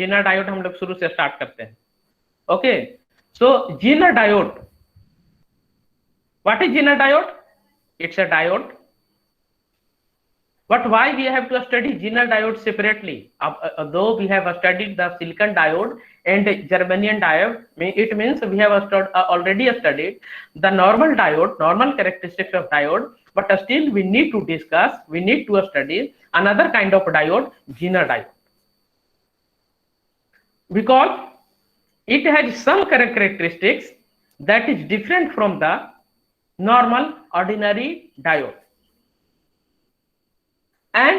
Zener diode हम लोग शुरू से स्टार्ट करते हैं। Okay, so Zener diode, what is Zener diode? It's a diode. But why we have to study Zener diode separately? Though we have studied the silicon diode and germanium diode, it means we have already studied the normal diode, normal characteristics of diode. But still we need to discuss, we need to study another kind of diode, Zener diode, because it has some characteristics that is different from the normal ordinary diode. And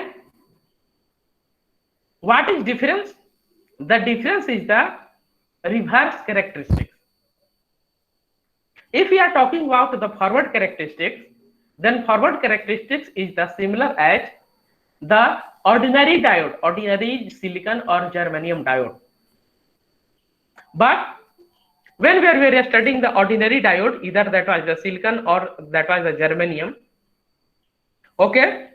what is difference? The difference is the reverse characteristics. If we are talking about the forward characteristics, then forward characteristics is the similar as the ordinary diode, ordinary silicon or germanium diode. But when we are studying the ordinary diode, either that was the silicon or that was the germanium, okay,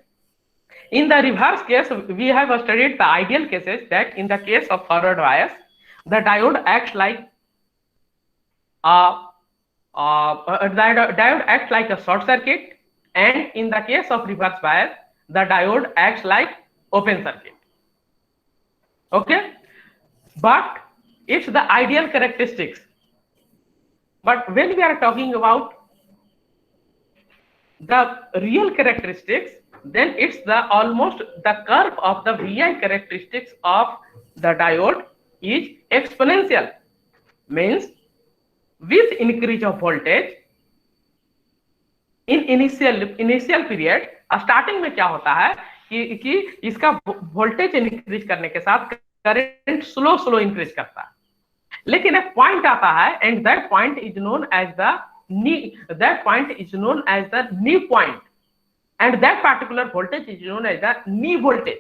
in the reverse case, we have studied the ideal cases, that in the case of forward bias, the diode acts like diode acts like a short circuit, and in the case of reverse bias, the diode acts like open circuit. Okay, but it's the ideal characteristics. But when we are talking about the real characteristics, then it's the almost the curve of the VI characteristics of the diode is exponential. Means with increase of voltage in initial period, starting में क्या होता है कि इसका voltage increase करने के साथ current slow increase करता है, लेकिन एक पॉइंट आता है and that point is known as the knee point, and that particular voltage is known as the knee voltage.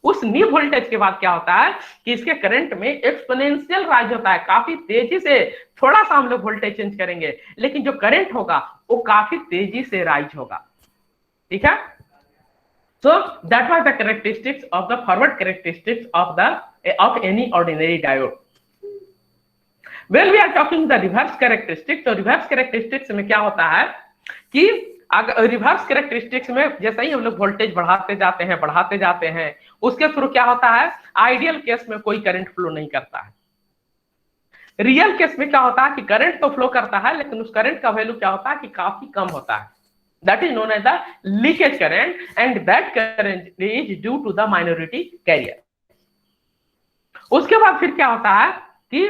उस नी वोल्टेज के बाद क्या होता है कि इसके करंट में एक्सपोनेंशियल राइज होता है, काफी तेजी से. थोड़ा सा हम लोग वोल्टेज चेंज करेंगे, लेकिन जो करंट होगा वो काफी तेजी से राइज होगा. ठीक है, so that was the characteristics of the forward characteristics of any ordinary diode. When we are talking the reverse characteristics, तो reverse characteristics में क्या होता है कि अगर रिवर्स कैरेक्टरिस्टिक्स में जैसे ही हम लोग वोल्टेज बढ़ाते जाते हैं, उसके थ्रू क्या होता है, आइडियल केस में कोई करंट फ्लो नहीं करता है. रियल केस में क्या होता है कि करंट तो फ्लो करता है, लेकिन उस करंट का वैल्यू क्या होता है कि काफी कम होता है. That is known as the leakage current, and that current is due to the minority carrier. उसके बाद फिर क्या होता है कि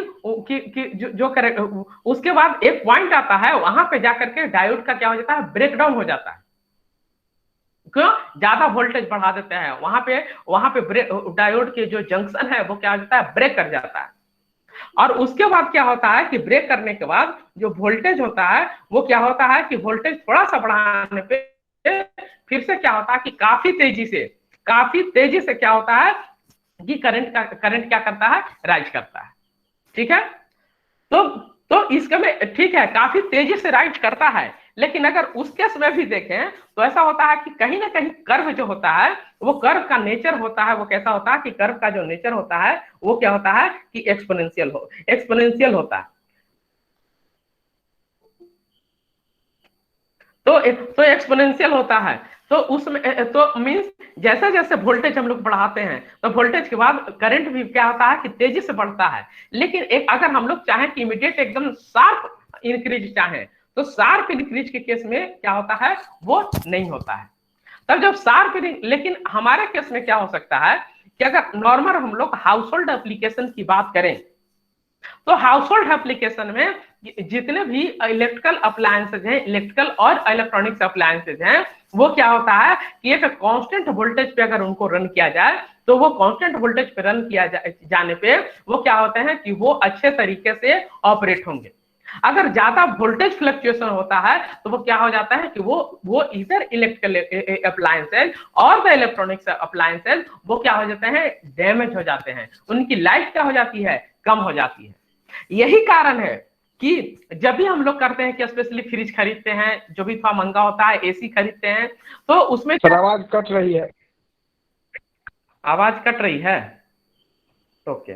जो करेक्ट, उसके बाद एक पॉइंट आता है, वहां पे जाकर के डायोड का क्या हो जाता है, ब्रेकडाउन हो जाता है. क्यों? ज्यादा वोल्टेज बढ़ा देते हैं, वहां पे डायोड के जो जंक्शन है वो क्या हो जाता है, ब्रेक कर जाता है. और उसके बाद क्या होता है कि ब्रेक करने के बाद जो वोल्टेज होता है वो क्या होता है कि वोल्टेज थोड़ा सा बढ़ाने पे फिर से क्या होता है कि काफी तेजी से क्या होता है कि करंट क्या करता है, राइज करता है. ठीक है, तो इसके में ठीक है, काफी तेजी से राइज करता है, लेकिन अगर उस केस में भी देखें तो ऐसा होता है कि कहीं ना कहीं कर्व जो होता है, वो कर्व का नेचर होता है, वो कैसा होता है कि कर्व का जो नेचर होता है वो क्या होता है कि एक्सपोनेंशियल होता है. तो एक्सपोनेंशियल होता है, तो उसमें तो मींस जैसे जैसे वोल्टेज हम लोग बढ़ाते हैं तो वोल्टेज के बाद करंट भी क्या होता है कि तेजी से बढ़ता है. लेकिन एक अगर हम लोग चाहें कि इमीडिएट एकदम शार्प इंक्रीज चाहें, तो शार्प इंक्रीज के केस में क्या होता है, वो नहीं होता है. तब जब शार्प, लेकिन हमारे केस में क्या हो सकता है कि अगर नॉर्मल हम लोग हाउस होल्ड एप्लीकेशन की बात करें, तो हाउस होल्ड एप्लीकेशन में जितने भी इलेक्ट्रिकल अप्लायंसेज हैं, इलेक्ट्रिकल और इलेक्ट्रॉनिक्स अप्लायंसेज हैं, वो क्या होता है कि एक कांस्टेंट वोल्टेज पे अगर उनको रन किया जाए, तो वो कांस्टेंट वोल्टेज पे रन किया जाने पे वो क्या होते हैं कि वो अच्छे तरीके से ऑपरेट होंगे. अगर ज्यादा वोल्टेज फ्लक्चुएशन होता है तो वो क्या हो जाता है कि वो इधर इलेक्ट्रिकल अप्लायंसेज और द इलेक्ट्रॉनिक्स अप्लायंसेज वो क्या हो जाते हैं, डैमेज हो जाते हैं, उनकी लाइफ क्या हो जाती है, कम हो जाती है. यही कारण है कि जब भी हम लोग करते हैं कि स्पेशली फ्रिज खरीदते हैं, जो भी थोड़ा महंगा होता है, एसी खरीदते हैं, तो उसमें आवाज कट रही है. आवाज कट रही है. ओके।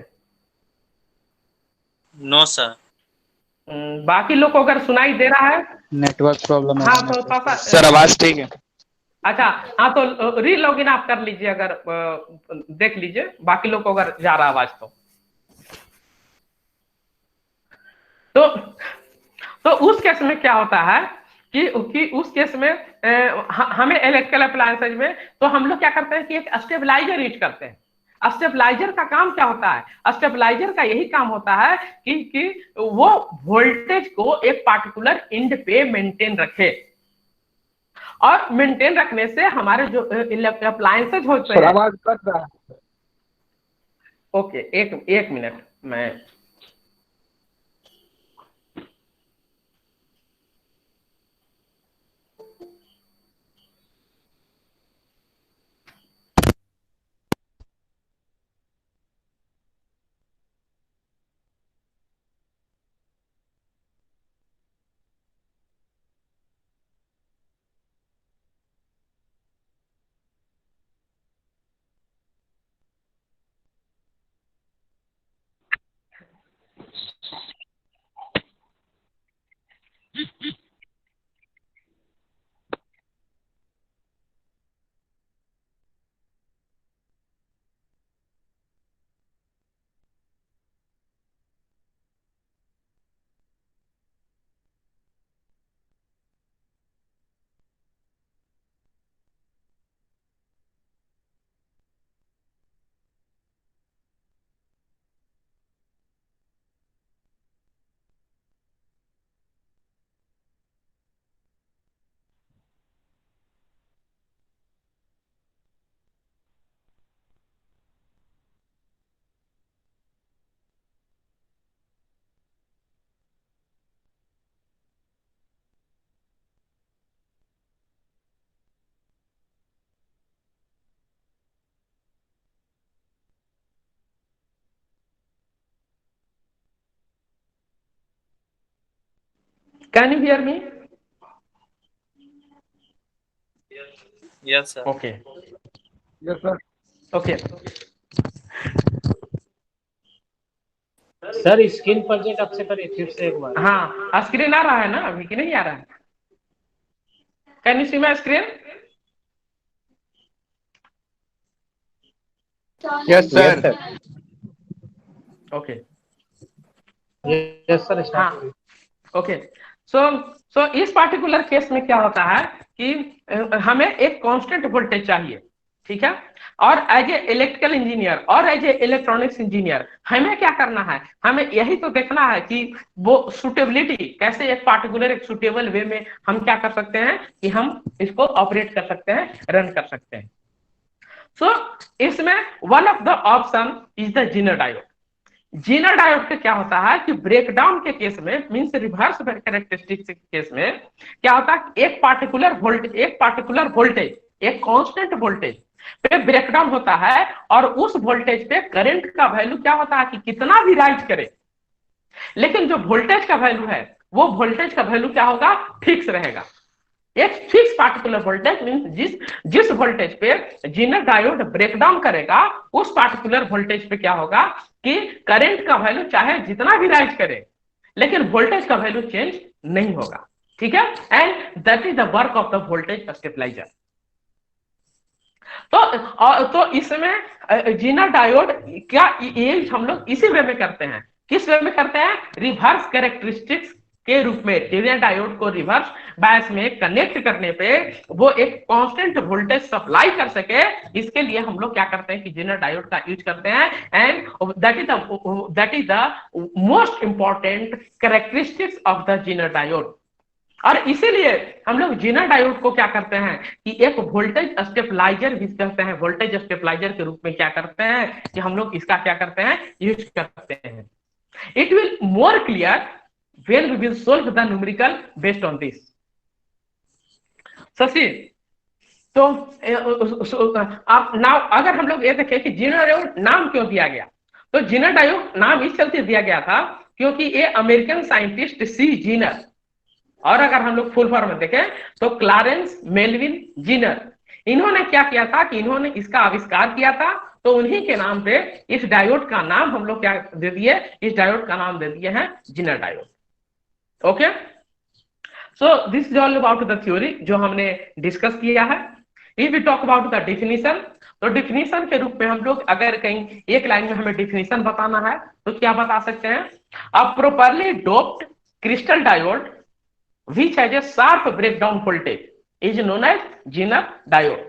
No sir. बाकी लोग को अगर सुनाई दे रहा है, नेटवर्क प्रॉब्लम है। हाँ तो थोड़ा सा सर आवाज ठीक है। अच्छा, हाँ तो री लॉगिन आप कर लीजिए, अगर देख लीजिए बाकी लोग को अगर जा रहा आवाज तो तो उस केस में क्या होता है कि उस केस में हमें इलेक्ट्रिकल अप्लायंसेज में तो हम लोग क्या करते हैं कि एक स्टेबलाइजर यूज करते हैं। स्टेबलाइजर का काम क्या होता है? स्टेबलाइजर का यही काम होता है कि वो वोल्टेज को एक पार्टिकुलर इंड पे मेंटेन रखे, और मेंटेन रखने से हमारे जो अप्लायंसेज होते हैं। आवाज कट रहा है। ओके, एक मिनट मैं can you hear me? Yes sir. Okay yes sir. Okay. Sir screen project आपसे करिए फिर से एक बार। हाँ, स्क्रीन आ रहा है ना अभी कि नहीं आ रहा है? Can you see my screen? Yes sir. Okay, yes sir हाँ स्टार्ट। ओके। सो इस पार्टिकुलर केस में क्या होता है कि हमें एक कांस्टेंट वोल्टेज चाहिए, ठीक है? और एज ए इलेक्ट्रिकल इंजीनियर और एज ए इलेक्ट्रॉनिक्स इंजीनियर हमें क्या करना है? हमें यही तो देखना है कि वो सुटेबिलिटी कैसे एक पार्टिकुलर एक सुटेबल वे में हम क्या कर सकते हैं कि हम इसको ऑपरेट कर सकते हैं, रन कर सकते हैं। सो इसमें one of the option is the Zener diode. Zener diode का क्या होता है कि ब्रेकडाउन के केस में, मींस रिवर्स कैरेक्टरिस्टिक्स के केस में क्या होता है, एक पार्टिकुलर वोल्टेज एक कांस्टेंट वोल्टेज पे ब्रेकडाउन होता है, और उस वोल्टेज पे करंट का वैल्यू क्या होता है कि कितना भी राइज करे, लेकिन जो वोल्टेज का वैल्यू है वो वोल्टेज का वैल्यू क्या होगा, फिक्स रहेगा। एक फिक्स पार्टिकुलर वोल्टेज मींस जिस वोल्टेज पे जीनर डायोड ब्रेकडाउन करेगा उस पार्टिकुलर वोल्टेज पे क्या होगा कि करंट का वैल्यू चाहे जितना भी राइज करे लेकिन वोल्टेज का वैल्यू चेंज नहीं होगा, ठीक है? And that is the work of the voltage stabiliser. तो इसमें जीनर डायोड क्या ये हम लोग इसी वे में करते हैं। किस वे में करते हैं? रिवर्स कैरेक्टरिस्टिक्स के रूप में जीनर डायोड को रिवर्स बायस में कनेक्ट करने पे वो एक कांस्टेंट वोल्टेज सप्लाई कर सके, इसके लिए हम लोग क्या करते हैं कि जीनर डायोड का यूज करते हैं। And that is the most important characteristics of the Zener diode. और इसीलिए हम लोग जीनर डायोड को क्या करते हैं कि एक वोल्टेज स्टेबलाइजर भी कहते हैं। वोल्टेज स्टेबलाइजर के रूप में क्या करते हैं कि हम लोग इसका क्या करते हैं, यूज करते हैं। It will more clear when we will solve the numerical based on this. Shashi, तो आप नाउ अगर हम लोग ये देखें कि जीनर डायोड नाम क्यों दिया गया, तो जीनर डायोड नाम इस चलते दिया गया था क्योंकि ये अमेरिकन साइंटिस्ट सी जीनर, और अगर हम लोग फुल फॉर्म में देखें तो क्लारेंस मेलविन जीनर, इन्होंने क्या किया था कि इन्होंने इसका आविष्कार किया था तो उन्हीं के नाम पे इस डायोड का नाम हम लोग क्या दे दिए, इस डायोड का नाम दे दिए हैं Zener diode. Okay, so this is all about the theory जो हमने डिस्कस किया है। If we talk about the definition, तो डिफिनीशन के रूप में हम लोग अगर कहीं एक लाइन में हमें डिफिनीशन बताना है तो क्या बता सकते हैं, a properly doped crystal diode which has a sharp breakdown voltage is known as Zener diode.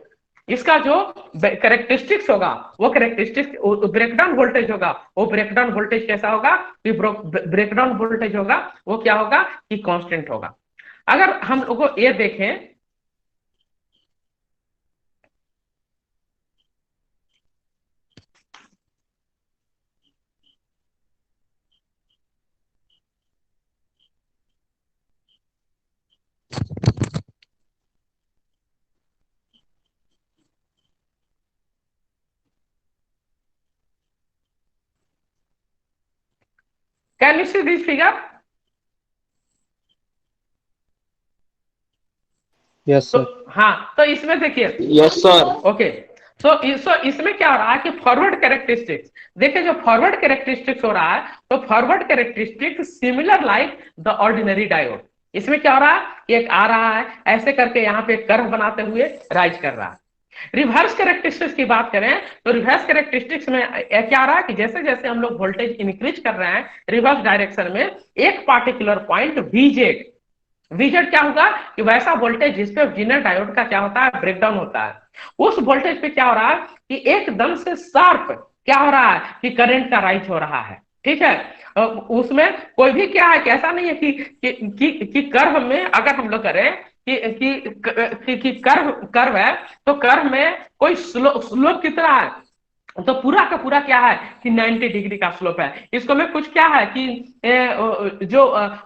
इसका जो कैरेक्टरिस्टिक्स होगा वो कैरेक्टरिस्टिक्स ब्रेकडाउन वोल्टेज होगा, वो ब्रेकडाउन वोल्टेज कैसा होगा कि ब्रेकडाउन वोल्टेज होगा वो क्या होगा कि कांस्टेंट होगा। अगर हम लोगों को ये देखें, can you see this figure? Yes तो सर। हाँ, तो इसमें देखिए, यस सर। ओके, सो इसमें क्या हो रहा है कि फॉरवर्ड कैरेक्टरिस्टिक्स, देखिए जो फॉरवर्ड कैरेक्टरिस्टिक्स हो रहा है तो forward characteristics similar like the ordinary diode. इसमें क्या हो रहा है, एक आ रहा है ऐसे करके यहाँ पे कर्व बनाते हुए राइज कर रहा है। रिवर्स कैरेक्टरिस्टिक्स की बात करें तो रिवर्स कैरेक्टरिस्टिक्स में क्या आ रहा है कि जैसे जैसे हम लोग वोल्टेज इंक्रीज कर रहे हैं रिवर्स डायरेक्शन में, एक पार्टिकुलर पॉइंट वीजेड, वीजेड क्या होगा कि वैसा वोल्टेज जिसपे जिनर डायोड का क्या होता है ब्रेकडाउन होता है, उस वोल्टेज पे क्या हो रहा है कि एकदम से शार्प क्या हो रहा है कि करंट का राइज हो रहा है। ठीक है, उसमें कोई भी क्या है कि ऐसा नहीं है कि कर्व में अगर हम लोग करें कि कर्व है तो कर्व में कोई स्लोप कितना है, तो पूरा का पूरा क्या है कि 90 डिग्री का स्लोप है। इसको में कुछ क्या है कि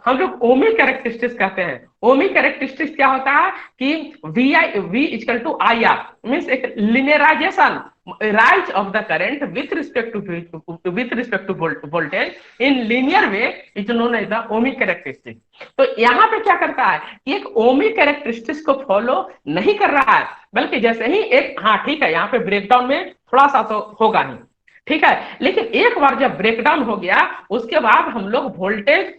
हम लोग ओमिक कैरेक्टरिस्टिक्स कहते हैं। ओमिक कैरेक्टरिस्टिक्स क्या होता है कि V equal to I R means एक linearization rise of the current with respect to voltage in linear way is known as the ohmic characteristic. तो यहाँ पे क्या करता है कि एक ओमिक कैरेक्टरिस्टिक्स को फॉलो नहीं कर रहा है, बल्कि जैसे ही एक, हाँ ठीक है यहाँ पे ब्रेकडाउन में थोड़ा सा तो होगा ही, ठीक है, लेकिन एक बार जब ब्रेकडाउन हो गया उसके बाद हम लोग वोल्टेज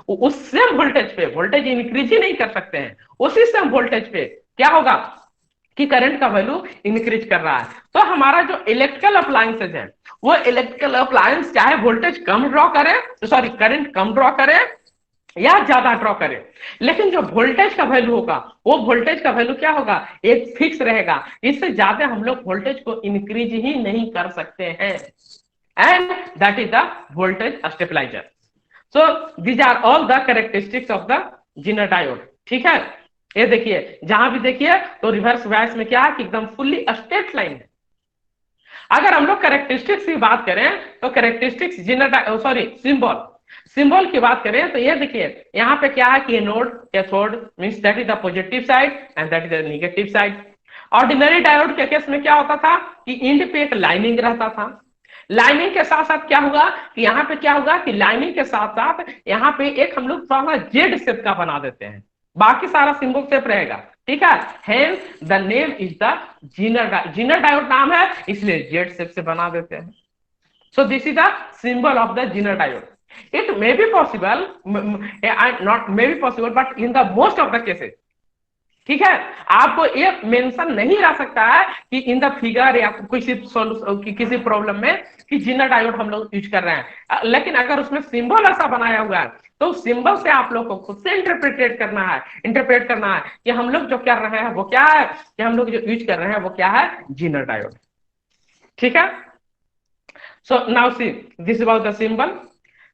उस सेम वोल्टेज पे वोल्टेज इंक्रीज ही नहीं कर सकते हैं, उसी सेम वोल्टेज पे क्या होगा कि करंट का वैल्यू इंक्रीज कर रहा है। तो हमारा जो इलेक्ट्रिकल अप्लायंसेज है वो इलेक्ट्रिकल अप्लायंस चाहे वोल्टेज कम ड्रॉ करे, सॉरी करंट कम ड्रॉ करे या ज्यादा ड्रॉ करे, लेकिन जो वोल्टेज का वैल्यू होगा वो वोल्टेज का वैल्यू क्या होगा एक फिक्स रहेगा, इससे ज्यादा हम लोग वोल्टेज को इंक्रीज ही नहीं कर सकते हैं, and that is the voltage stabiliser. So these are all the characteristics of the zener diode. ठीक है, ये देखिए जहां भी देखिए तो रिवर्स बायस में क्या है कि एकदम फुल्ली स्ट्रेट लाइन है। अगर हम लोग कैरेक्टरिस्टिक्स की बात करें तो कैरेक्टरिस्टिक्स जिनर सॉरी सिंबल की बात करें तो ये देखिए यहाँ पे क्या है कि anode cathode means that is the positive side and that is the negative side. Ordinary diode के केस में क्या होता था कि एंड पे एक लाइनिंग रहता था, लाइनिंग के साथ साथ क्या हुआ कि यहाँ पे क्या होगा कि लाइनिंग के साथ साथ यहाँ पे एक हम लोग थोड़ा जेड शेप का बना देते हैं, बाकी सारा सिंबल शेप रहेगा। ठीक है, hence the name is the zener diode नाम है इसलिए जेड शेप से बना देते हैं। सो this is the symbol of the zener diode. It may be possible, not may be possible, but in the most of the cases, ठीक है, आपको ये मेंशन नहीं रह सकता है कि इन द फिगर या किसी प्रॉब्लम में कि जिनर डायोड हम लोग यूज कर रहे हैं, लेकिन अगर उसमें सिंबल ऐसा बनाया हुआ है तो सिंबल से आप लोग को खुद से इंटरप्रेट करना है कि हम लोग जो कर रहे हैं वो क्या है, कि हम लोग जो यूज कर रहे हैं वो क्या है जिनर डायोड। ठीक है, so now see this about the symbol.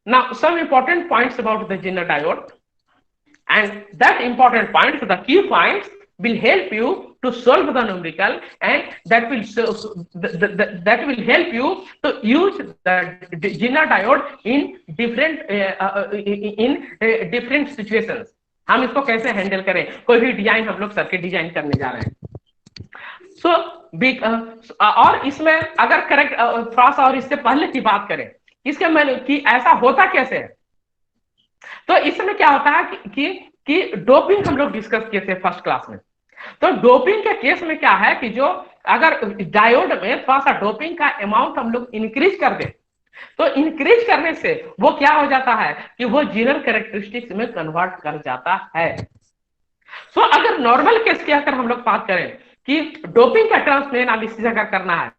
Now some important points about the Zener diode, and that important points, the key points will help you to solve the numerical, and that will help you to use the Zener diode in different situations। हम इसको कैसे handle करें, कोई भी design हम लोग circuit design करने जा रहे हैं। सो और इसमें अगर करेक्ट थोड़ा सा और इससे पहले की बात करें इसके मैंने कि ऐसा होता कैसे है, तो इसमें क्या होता है कि डोपिंग हम लोग डिस्कस किए थे फर्स्ट क्लास में। तो डोपिंग के केस में क्या है कि जो अगर डायोड में थोड़ा सा डोपिंग का अमाउंट हम लोग इंक्रीज कर दें, तो इंक्रीज करने से वो क्या हो जाता है कि वो जीनल कैरेक्टरिस्टिक्स में कन्वर्ट कर जाता है। सो अगर नॉर्मल केस की अगर हम लोग बात करें कि डोपिंग का टर्म्स में एनालिसिस अगर करना है,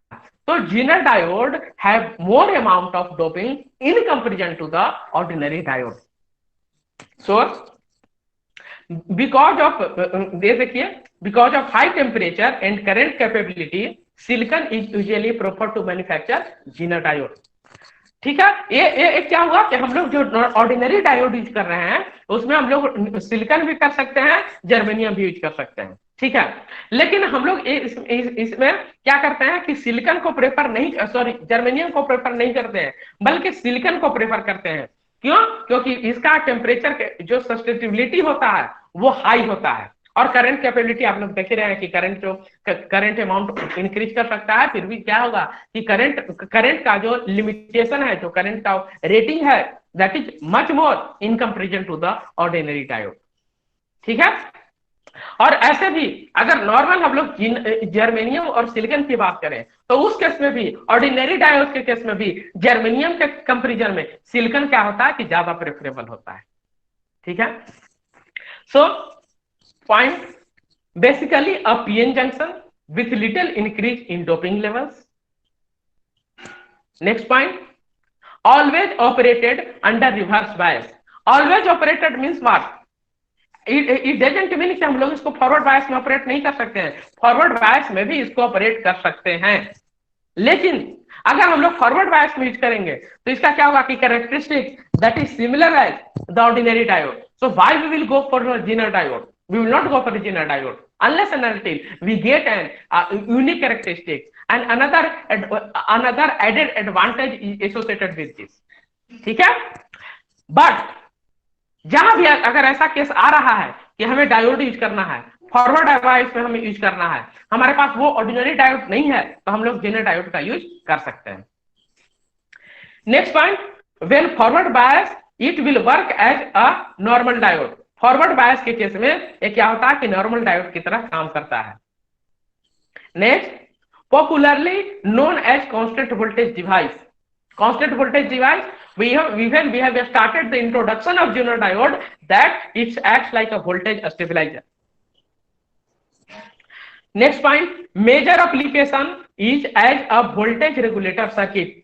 तो zener diode have more amount of doping in comparison to the ordinary diode. So because of देखिए, because of high temperature and current capability, silicon is usually prefer to manufacture zener diode. ठीक है, ये क्या हुआ कि हम लोग जो ऑर्डिनरी डायोड यूज कर रहे हैं उसमें हम लोग सिलिकॉन भी कर सकते हैं, जर्मेनियम भी यूज कर सकते हैं। ठीक है, लेकिन हम लोग इसमें क्या करते हैं कि सिलिकॉन को प्रेफर नहीं, सॉरी जर्मेनियम को प्रेफर नहीं करते हैं, बल्कि सिलिकॉन को प्रेफर करते हैं। क्यों? क्योंकि इसका टेम्परेचर जो सस्टेनेबिलिटी होता है वो हाई होता है, और करंट कैपेबिलिटी आप लोग देख ही रहे हैं कि करंट अमाउंट इंक्रीज कर सकता है, फिर भी क्या होगा कि करंट का जो लिमिटेशन है, जो करंट का रेटिंग है, that is much more in comparison to the ordinary diode. ठीक है, और ऐसे भी अगर नॉर्मल हम लोग जर्मेनियम और सिलिकॉन की बात करें, तो उस केस में भी, ऑर्डिनरी डायोड के केस में भी जर्मेनियम के कंपेरिजन में सिलिकॉन क्या होता है कि ज्यादा प्रेफरेबल होता है। ठीक है, सो point, basically a PN junction with little increase in doping levels. Next point, always operated under reverse bias. Always operated means what? It doesn't mean कि हम लोग इसको फॉरवर्ड बायस में ऑपरेट नहीं कर सकते हैं, फॉरवर्ड बायस में भी इसको ऑपरेट कर सकते हैं, लेकिन अगर हम लोग फॉरवर्ड बायस में यूज करेंगे तो इसका क्या होगा कि characteristic that is similar as the ordinary diode. So why we will go for Zener diode? We will not go for original diode unless and until we get an unique characteristic and another added advantage is associated with this. ठीक है, but जहां भी अगर ऐसा case आ रहा है कि हमें डायोड यूज करना है, फॉरवर्ड बायस में हमें यूज करना है, हमारे पास वो ऑर्डिनरी डायोड नहीं है, तो हम लोग जेनर डायोड का यूज कर सकते हैं। Next point, when forward bias it will work as a normal diode. Forward bias के केस में ये क्या होता है कि नॉर्मल डायोड की तरह काम करता है। Next, popularly known as constant voltage device. Constant voltage device, we have started the introduction of zener diode that it acts like a voltage stabilizer. Next point, major application is as a voltage regulator circuit.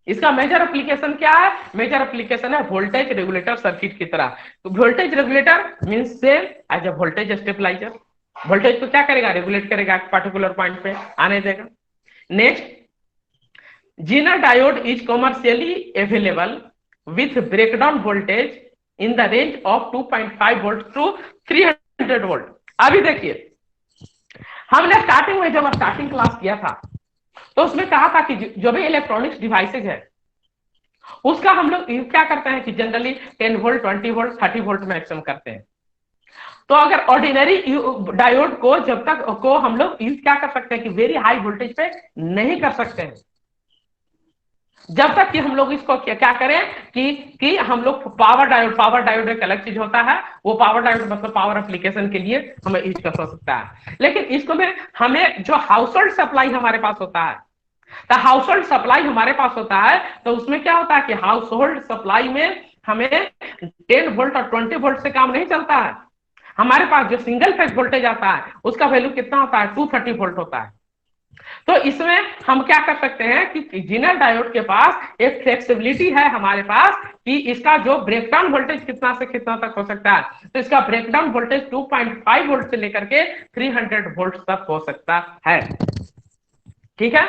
इसका major application क्या है? Major application है voltage regulator circuit की तरह। तो voltage regulator means same as a voltage stabiliser. Voltage को क्या करेगा? रेगुलेट करेगा, पर्टिकुलर पॉइंट पे आने देगा। Next, Zener diode is commercially available with breakdown voltage in the range of 2.5 volt to 300 volt. अभी देखिए, हमने स्टार्टिंग में जब स्टार्टिंग क्लास किया था तो उसमें कहा था कि जो भी इलेक्ट्रॉनिक्स डिवाइसेज है उसका हम लोग क्या करते हैं कि generally 10 volt, 20 volt, 30 volt maximum करते हैं। तो अगर ऑर्डिनरी डायोड को जब तक को हम लोग यूज क्या कर सकते हैं कि वेरी हाई वोल्टेज पे नहीं कर सकते हैं, जब तक कि हम लोग इसको क्या करें कि हम लोग पावर डायोड एक अलग चीज होता है, वो पावर डायोड मतलब पावर एप्लीकेशन के लिए हमें यूज कर सकता है। लेकिन इसको में हमें जो हाउस होल्ड सप्लाई हमारे पास होता है, तो हाउस होल्ड सप्लाई हमारे पास होता है, तो उसमें क्या होता है कि हाउस होल्ड सप्लाई में हमें 10 वोल्ट और 20 वोल्ट से काम नहीं चलता है। हमारे पास जो सिंगल फेज वोल्टेज आता है उसका वैल्यू कितना होता है? 230 वोल्ट होता है। तो इसमें हम क्या कर सकते हैं कि जीनर डायोड के पास एक फ्लेक्सिबिलिटी है हमारे पास कि इसका जो ब्रेकडाउन वोल्टेज कितना से कितना तक हो सकता है। तो इसका ब्रेकडाउन वोल्टेज 2.5 वोल्ट से लेकर के 300 वोल्ट तक हो सकता है। ठीक है,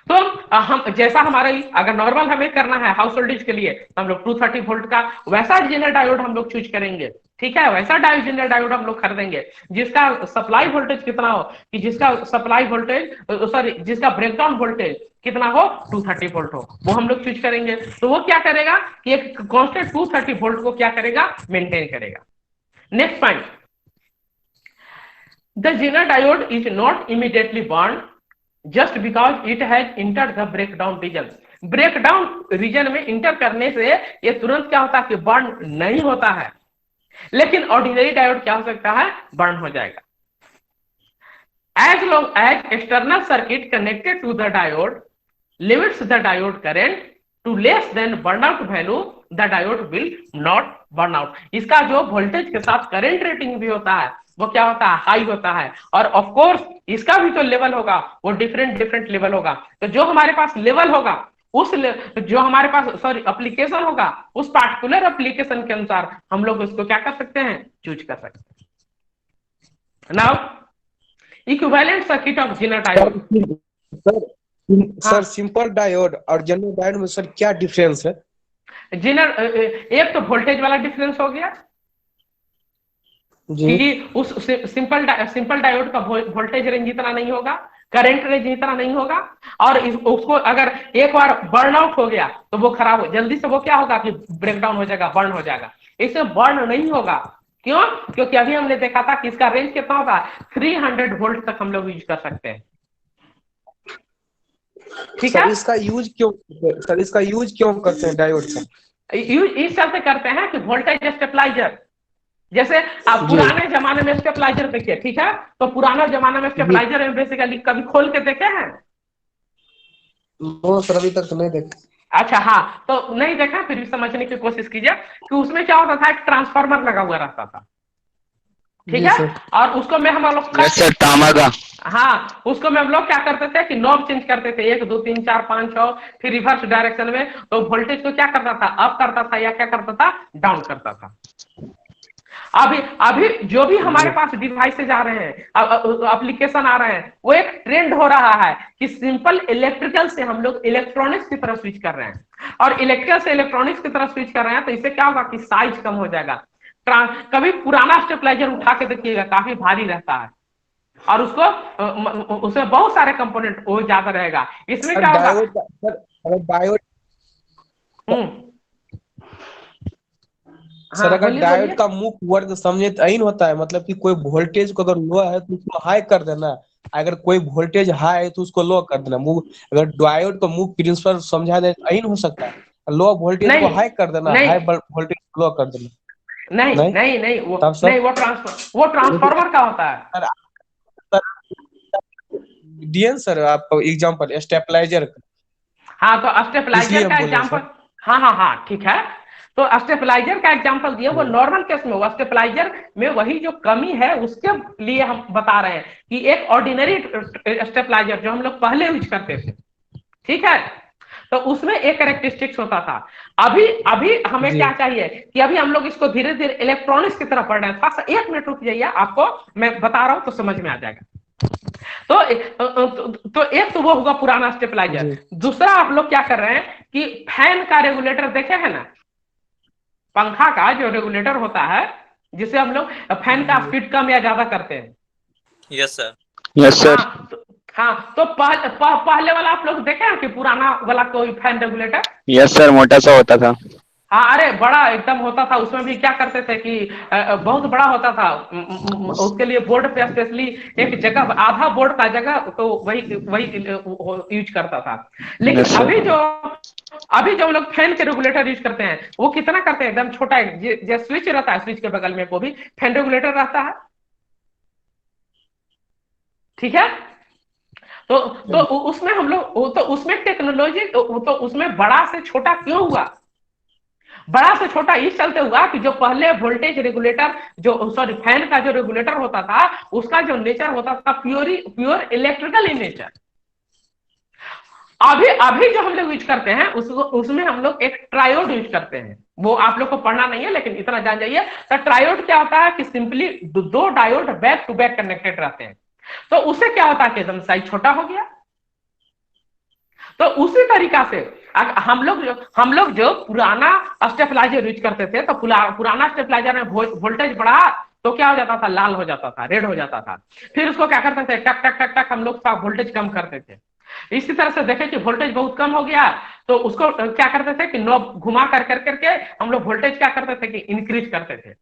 तो हम जैसा हमारा अगर नॉर्मल हमें करना है हाउस होल्डेज के लिए तो हम लोग 230 वोल्ट का वैसा जीनर डायोड हम लोग चूज करेंगे। ठीक है, वैसा जीनर डायोड हम लोग खरीदेंगे जिसका सप्लाई वोल्टेज कितना हो कि जिसका सप्लाई वोल्टेज जिसका ब्रेकडाउन वोल्टेज कितना हो 230 वोल्ट हो, वो हम लोग चूज करेंगे। तो वो क्या करेगा कि एक कांस्टेंट 230 वोल्ट को क्या करेगा? मेंटेन करेगा। Next point, the Zener diode is not immediately burn just because it has entered the breakdown region। Breakdown region में इंटर करने से ये तुरंत क्या होता है कि बर्न नहीं होता है, लेकिन ऑर्डिनरी डायोड क्या हो सकता है? बर्न हो जाएगा। as long as external circuit connected to the diode limits the diode current to less than burnout value, the diode will not burn out. इसका जो वोल्टेज के साथ करंट रेटिंग भी होता है वो क्या होता है, हाई होता है। और ऑफ कोर्स इसका भी जो लेवल होगा वो डिफरेंट लेवल होगा। तो जो हमारे पास लेवल होगा उस जो हमारे पास एप्लीकेशन होगा उस पार्टिकुलर एप्लीकेशन के अनुसार हम लोग उसको क्या कर सकते हैं, चूज कर सकते हैं। Now equivalent circuit of Zener diode. Sir simple diode और जनरल डायोड में सर क्या डिफरेंस है? जेनर एक तो वोल्टेज वाला डिफरेंस हो गया कि उस सिंपल डायोड का वोल्टेज रेंज इतना नहीं होगा, करंट रेंज इतना नहीं होगा, और उसको अगर एक बार बर्न आउट हो गया तो वो खराब हो जल्दी से, वो क्या होगा कि ब्रेकडाउन हो जाएगा, बर्न हो जाएगा। इसमें बर्न नहीं होगा, क्यों? क्योंकि अभी हमने देखा था कि इसका रेंज कितना होगा, 300 वोल्ट तक हम लोग यूज कर सकते हैं। ठीक है, इसका यूज क्यों करते हैं डायोड का? यूज इस चलते करते हैं कि वोल्टेज स्टेबलाइजर, जैसे आप पुराने जमाने में स्टेबलाइजर देखिए, ठीक है, तो पुराना जमाने में स्टेबलाइजर में बेसिकली कभी खोल के देखे हैं? वो सर अभी तक तो नहीं देखे। अच्छा, हाँ, तो नहीं देखा, फिर भी समझने की कोशिश कीजिए कि उसमें क्या होता था, एक ट्रांसफार्मर लगा हुआ रहता था, ठीक है, और उसको में हम लोग हाँ, उसको में हम लोग क्या करते थे कि नॉब चेंज करते थे, 1 2 3 4 5 6, फिर रिवर्स डायरेक्शन में, तो वोल्टेज को क्या करता था, अप करता था या क्या करता था, डाउन करता था। अभी जो भी हमारे पास डिवाइसेज आ रहे हैं, एप्लीकेशन आ रहे हैं, वो एक ट्रेंड हो रहा है कि सिंपल इलेक्ट्रिकल से हम लोग इलेक्ट्रॉनिक्स की तरफ स्विच कर रहे हैं, और इलेक्ट्रिकल से इलेक्ट्रॉनिक्स की तरफ स्विच कर रहे हैं, तो इससे क्या होगा कि साइज कम हो जाएगा। कभी पुराना स्टेबलाइजर उठा के देखिएगा, काफी भारी रहता है, और उसमें बहुत सारे कंपोनेंट वो ज्यादा रहेगा। इसमें क्या होगा, डायोड सर, अगर डायोड का मुख्य वर्ग समझे तो यही होता है, मतलब कि कोई वोल्टेज को अगर लो है तो उसको हाई कर देना, अगर कोई वोल्टेज हाई है तो उसको लो कर देना। अगर डायोड का मुख्य प्रिंसिपल समझा दे तो यही हो सकता है, लो वोल्टेज को हाई कर देना, हाई वोल्टेज को लो कर देना। नहीं, वो ट्रांसफार्मर का होता है। डीएन सर, आपका एग्जांपल स्टेबलाइजर का। हाँ, तो स्टेबलाइजर का एग्जांपल, हाँ, ठीक है, तो स्टेबलाइजर का एग्जांपल दिया, वो नॉर्मल केस में, वो स्टेबलाइजर में वही जो कमी है उसके लिए हम बता रहे हैं कि एक ऑर्डिनरी स्टेबलाइजर जो हम लोग पहले यूज करते थे, ठीक है, तो उसमें एक कैरेक्टरिस्टिक्स होता था। अभी हमें क्या चाहिए कि अभी हम लोग इसको धीरे धीरे इलेक्ट्रॉनिक्स की तरफ बढ़ रहे हैं। थोड़ा सा 1 मिनट रुक जाइए, आपको मैं बता रहा हूं तो समझ में आ जाएगा। तो एक तो वो होगा पुराना स्टेबलाइजर। दूसरा आप लोग क्या कर रहे हैं कि फैन का रेगुलेटर देखे हैं ना, पंखा का जो रेगुलेटर होता है, जिसे हम लोग फैन का स्पीड कम या ज्यादा करते हैं। Yes sir. हाँ, तो पहले वाला आप लोग देखे हैं कि पुराना वाला कोई फैन रेगुलेटर? यस सर, मोटा सा होता था। हाँ, अरे बड़ा एकदम होता था। उसमें भी क्या करते थे कि बहुत बड़ा होता था, उसके लिए बोर्ड पे स्पेशली एक जगह, आधा बोर्ड का जगह तो वही यूज करता था। लेकिन अभी जो लोग फैन के रेगुलेटर यूज करते हैं वो कितना करते हैं, एकदम छोटा, जो स्विच रहता है, स्विच के बगल में वो भी फैन रेगुलेटर रहता है, ठीक है। तो उसमें हम लोग, तो उसमें टेक्नोलॉजी, तो उसमें बड़ा से छोटा क्यों हुआ? बड़ा से छोटा इस चलते हुआ कि जो पहले वोल्टेज रेगुलेटर, फैन का जो रेगुलेटर होता था, उसका जो नेचर होता था प्योर इलेक्ट्रिकल इन नेचर। अभी जो हम लोग यूज करते हैं उसमें हम लोग एक ट्रायोड यूज करते हैं। वो आप लोग को पढ़ना नहीं है, लेकिन इतना जान जाइए। तो ट्रायोड क्या होता है कि simply 2 diode back to back connected रहते हैं, तो उससे क्या होता है कि एकदम साइज छोटा हो गया। तो उसी तरीका से हम लोग जो पुराना स्टेबलाइजर यूज करते थे, तो पुराना स्टेबलाइजर में वोल्टेज बढ़ा तो क्या हो जाता था, लाल हो जाता था, रेड हो जाता था। फिर उसको क्या करते थे, टक टक टक टक हम लोग वोल्टेज कम करते थे। इसी तरह से देखें कि वोल्टेज बहुत कम हो गया तो उसको क्या करते थे कि नॉब घुमा करके हम लोग वोल्टेज क्या करते थे कि इंक्रीज करते थे।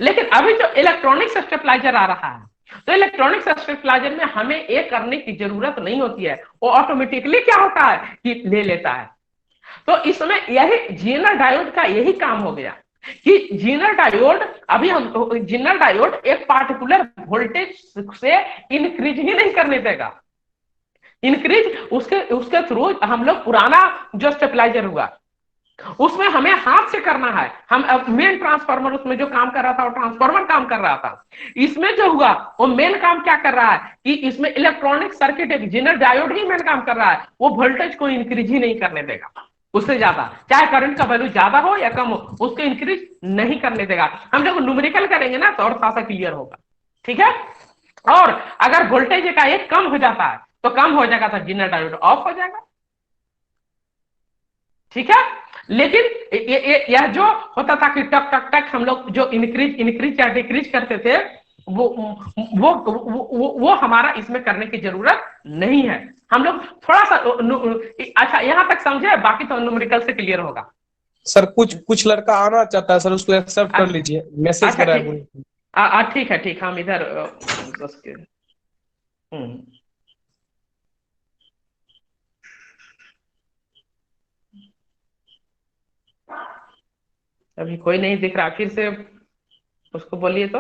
लेकिन अभी जो इलेक्ट्रॉनिक्स स्टेबलाइजर आ रहा है, तो इलेक्ट्रॉनिक्स स्टेबलाइजर में हमें ये करने की जरूरत नहीं होती है, वो ऑटोमेटिकली क्या होता है कि ले लेता है। तो इसमें यही जेनर डायोड का यही काम हो गया कि जीनर डायोड, अभी हम जीनर डायोड एक पार्टिकुलर वोल्टेज से इंक्रीज ही नहीं करने देगा। इंक्रीज उसके थ्रू हम लोग पुराना जो स्टेबलाइजर हुआ उसमें हमें हाथ से करना है। हम मेन ट्रांसफार्मर उसमें जो काम कर रहा था वो ट्रांसफार्मर काम कर रहा था। इसमें जो हुआ वो मेन काम क्या कर रहा है कि इसमें इलेक्ट्रॉनिक सर्किट एक जीनर डायोड ही मेन काम कर रहा है, वो वोल्टेज को इंक्रीज ही नहीं करने देगा उससे ज्यादा, चाहे करंट का वैल्यू ज्यादा हो या कम हो, उसको इंक्रीज नहीं करने देगा। हम लोग न्यूमेरिकल करेंगे ना तो और खासा क्लियर होगा। ठीक है, और अगर वोल्टेज का एक कम हो जाता है तो कम हो जाएगा तो जीनर डायोड ऑफ हो जाएगा। ठीक है, लेकिन यह जो होता था कि टक टक टक हम लोग जो इंक्रीज या डिक्रीज करते थे वो हमारा इसमें करने की जरूरत नहीं है। हम लोग थोड़ा सा अच्छा यहां तक समझे, बाकी तो न्यूमेरिकल से क्लियर होगा। सर कुछ लड़का आना चाहता है सर, उसको एक्सेप्ट कर लीजिए, मैसेज अच्छा करा ठीक है, ठीक, हम इधर अभी कोई नहीं दिख रहा, फिर से उसको बोलिए तो।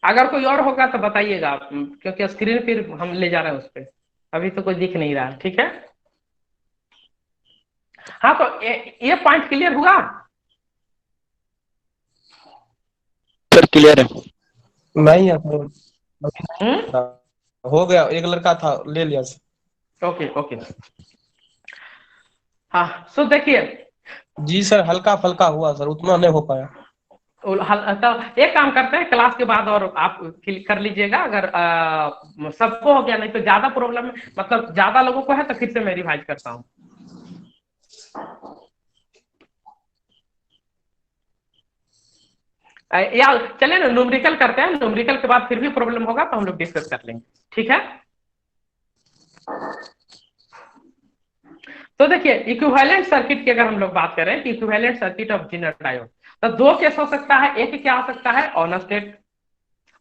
अगर कोई और होगा तो बताइएगा, क्योंकि स्क्रीन फिर हम ले जा रहे हैं उस पर, अभी तो कोई दिख नहीं रहा। ठीक है, हाँ तो ये पॉइंट क्लियर हुआ? सर क्लियर है। नहीं है सर, हो गया, एक लड़का था ले लिया सर। ओके ओके, हाँ सो देखिए। जी सर, हल्का फल्का हुआ सर, उतना नहीं हो पाया। तो एक काम करते हैं, क्लास के बाद और आप क्लिक कर लीजिएगा, अगर सबको हो गया, नहीं तो ज्यादा प्रॉब्लम मतलब ज्यादा लोगों को है तो फिर से मैं रिवाइज करता हूँ। या चले ना न्यूमेरिकल करते हैं, न्यूमेरिकल के बाद फिर भी प्रॉब्लम होगा तो हम लोग डिस्कस कर लेंगे। ठीक है, तो देखिए इक्विवेलेंट सर्किट की अगर हम लोग बात करें कि equivalent circuit of Zener diode, तो दो केस हो सकता है। एक क्या हो सकता है, ऑन स्टेट।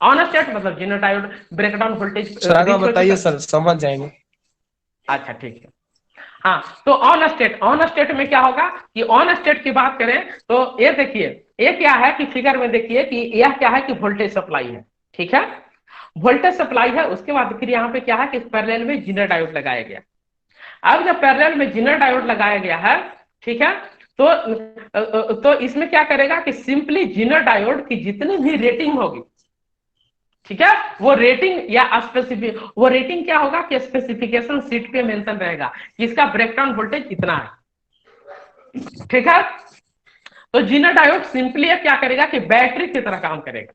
ऑन स्टेट मतलब Zener diode breakdown voltage. Sir आगे बताइए सर, समझ जाएंगे। अच्छा ठीक है, हाँ तो ऑन स्टेट में क्या होगा कि ऑन स्टेट की बात करें तो ये देखिए, ये क्या है कि फिगर में देखिए कि यह क्या है कि वोल्टेज सप्लाई है। ठीक है, वोल्टेज सप्लाई है, उसके बाद फिर यहाँ पे क्या है कि पैरेलल में जीनर डायोड लगाया गया। अब जब पैरेलल में जीनर डायोड लगाया गया है, ठीक है, तो इसमें क्या करेगा कि सिंपली जीनर डायोड की जितनी भी रेटिंग होगी, ठीक है, वो रेटिंग या स्पेसिफिक, वो रेटिंग क्या होगा कि स्पेसिफिकेशन शीट पे मेंशन रहेगा कि इसका ब्रेकडाउन वोल्टेज इतना है। ठीक है, तो जीनर डायोड सिंपली क्या करेगा कि बैटरी की तरह काम करेगा।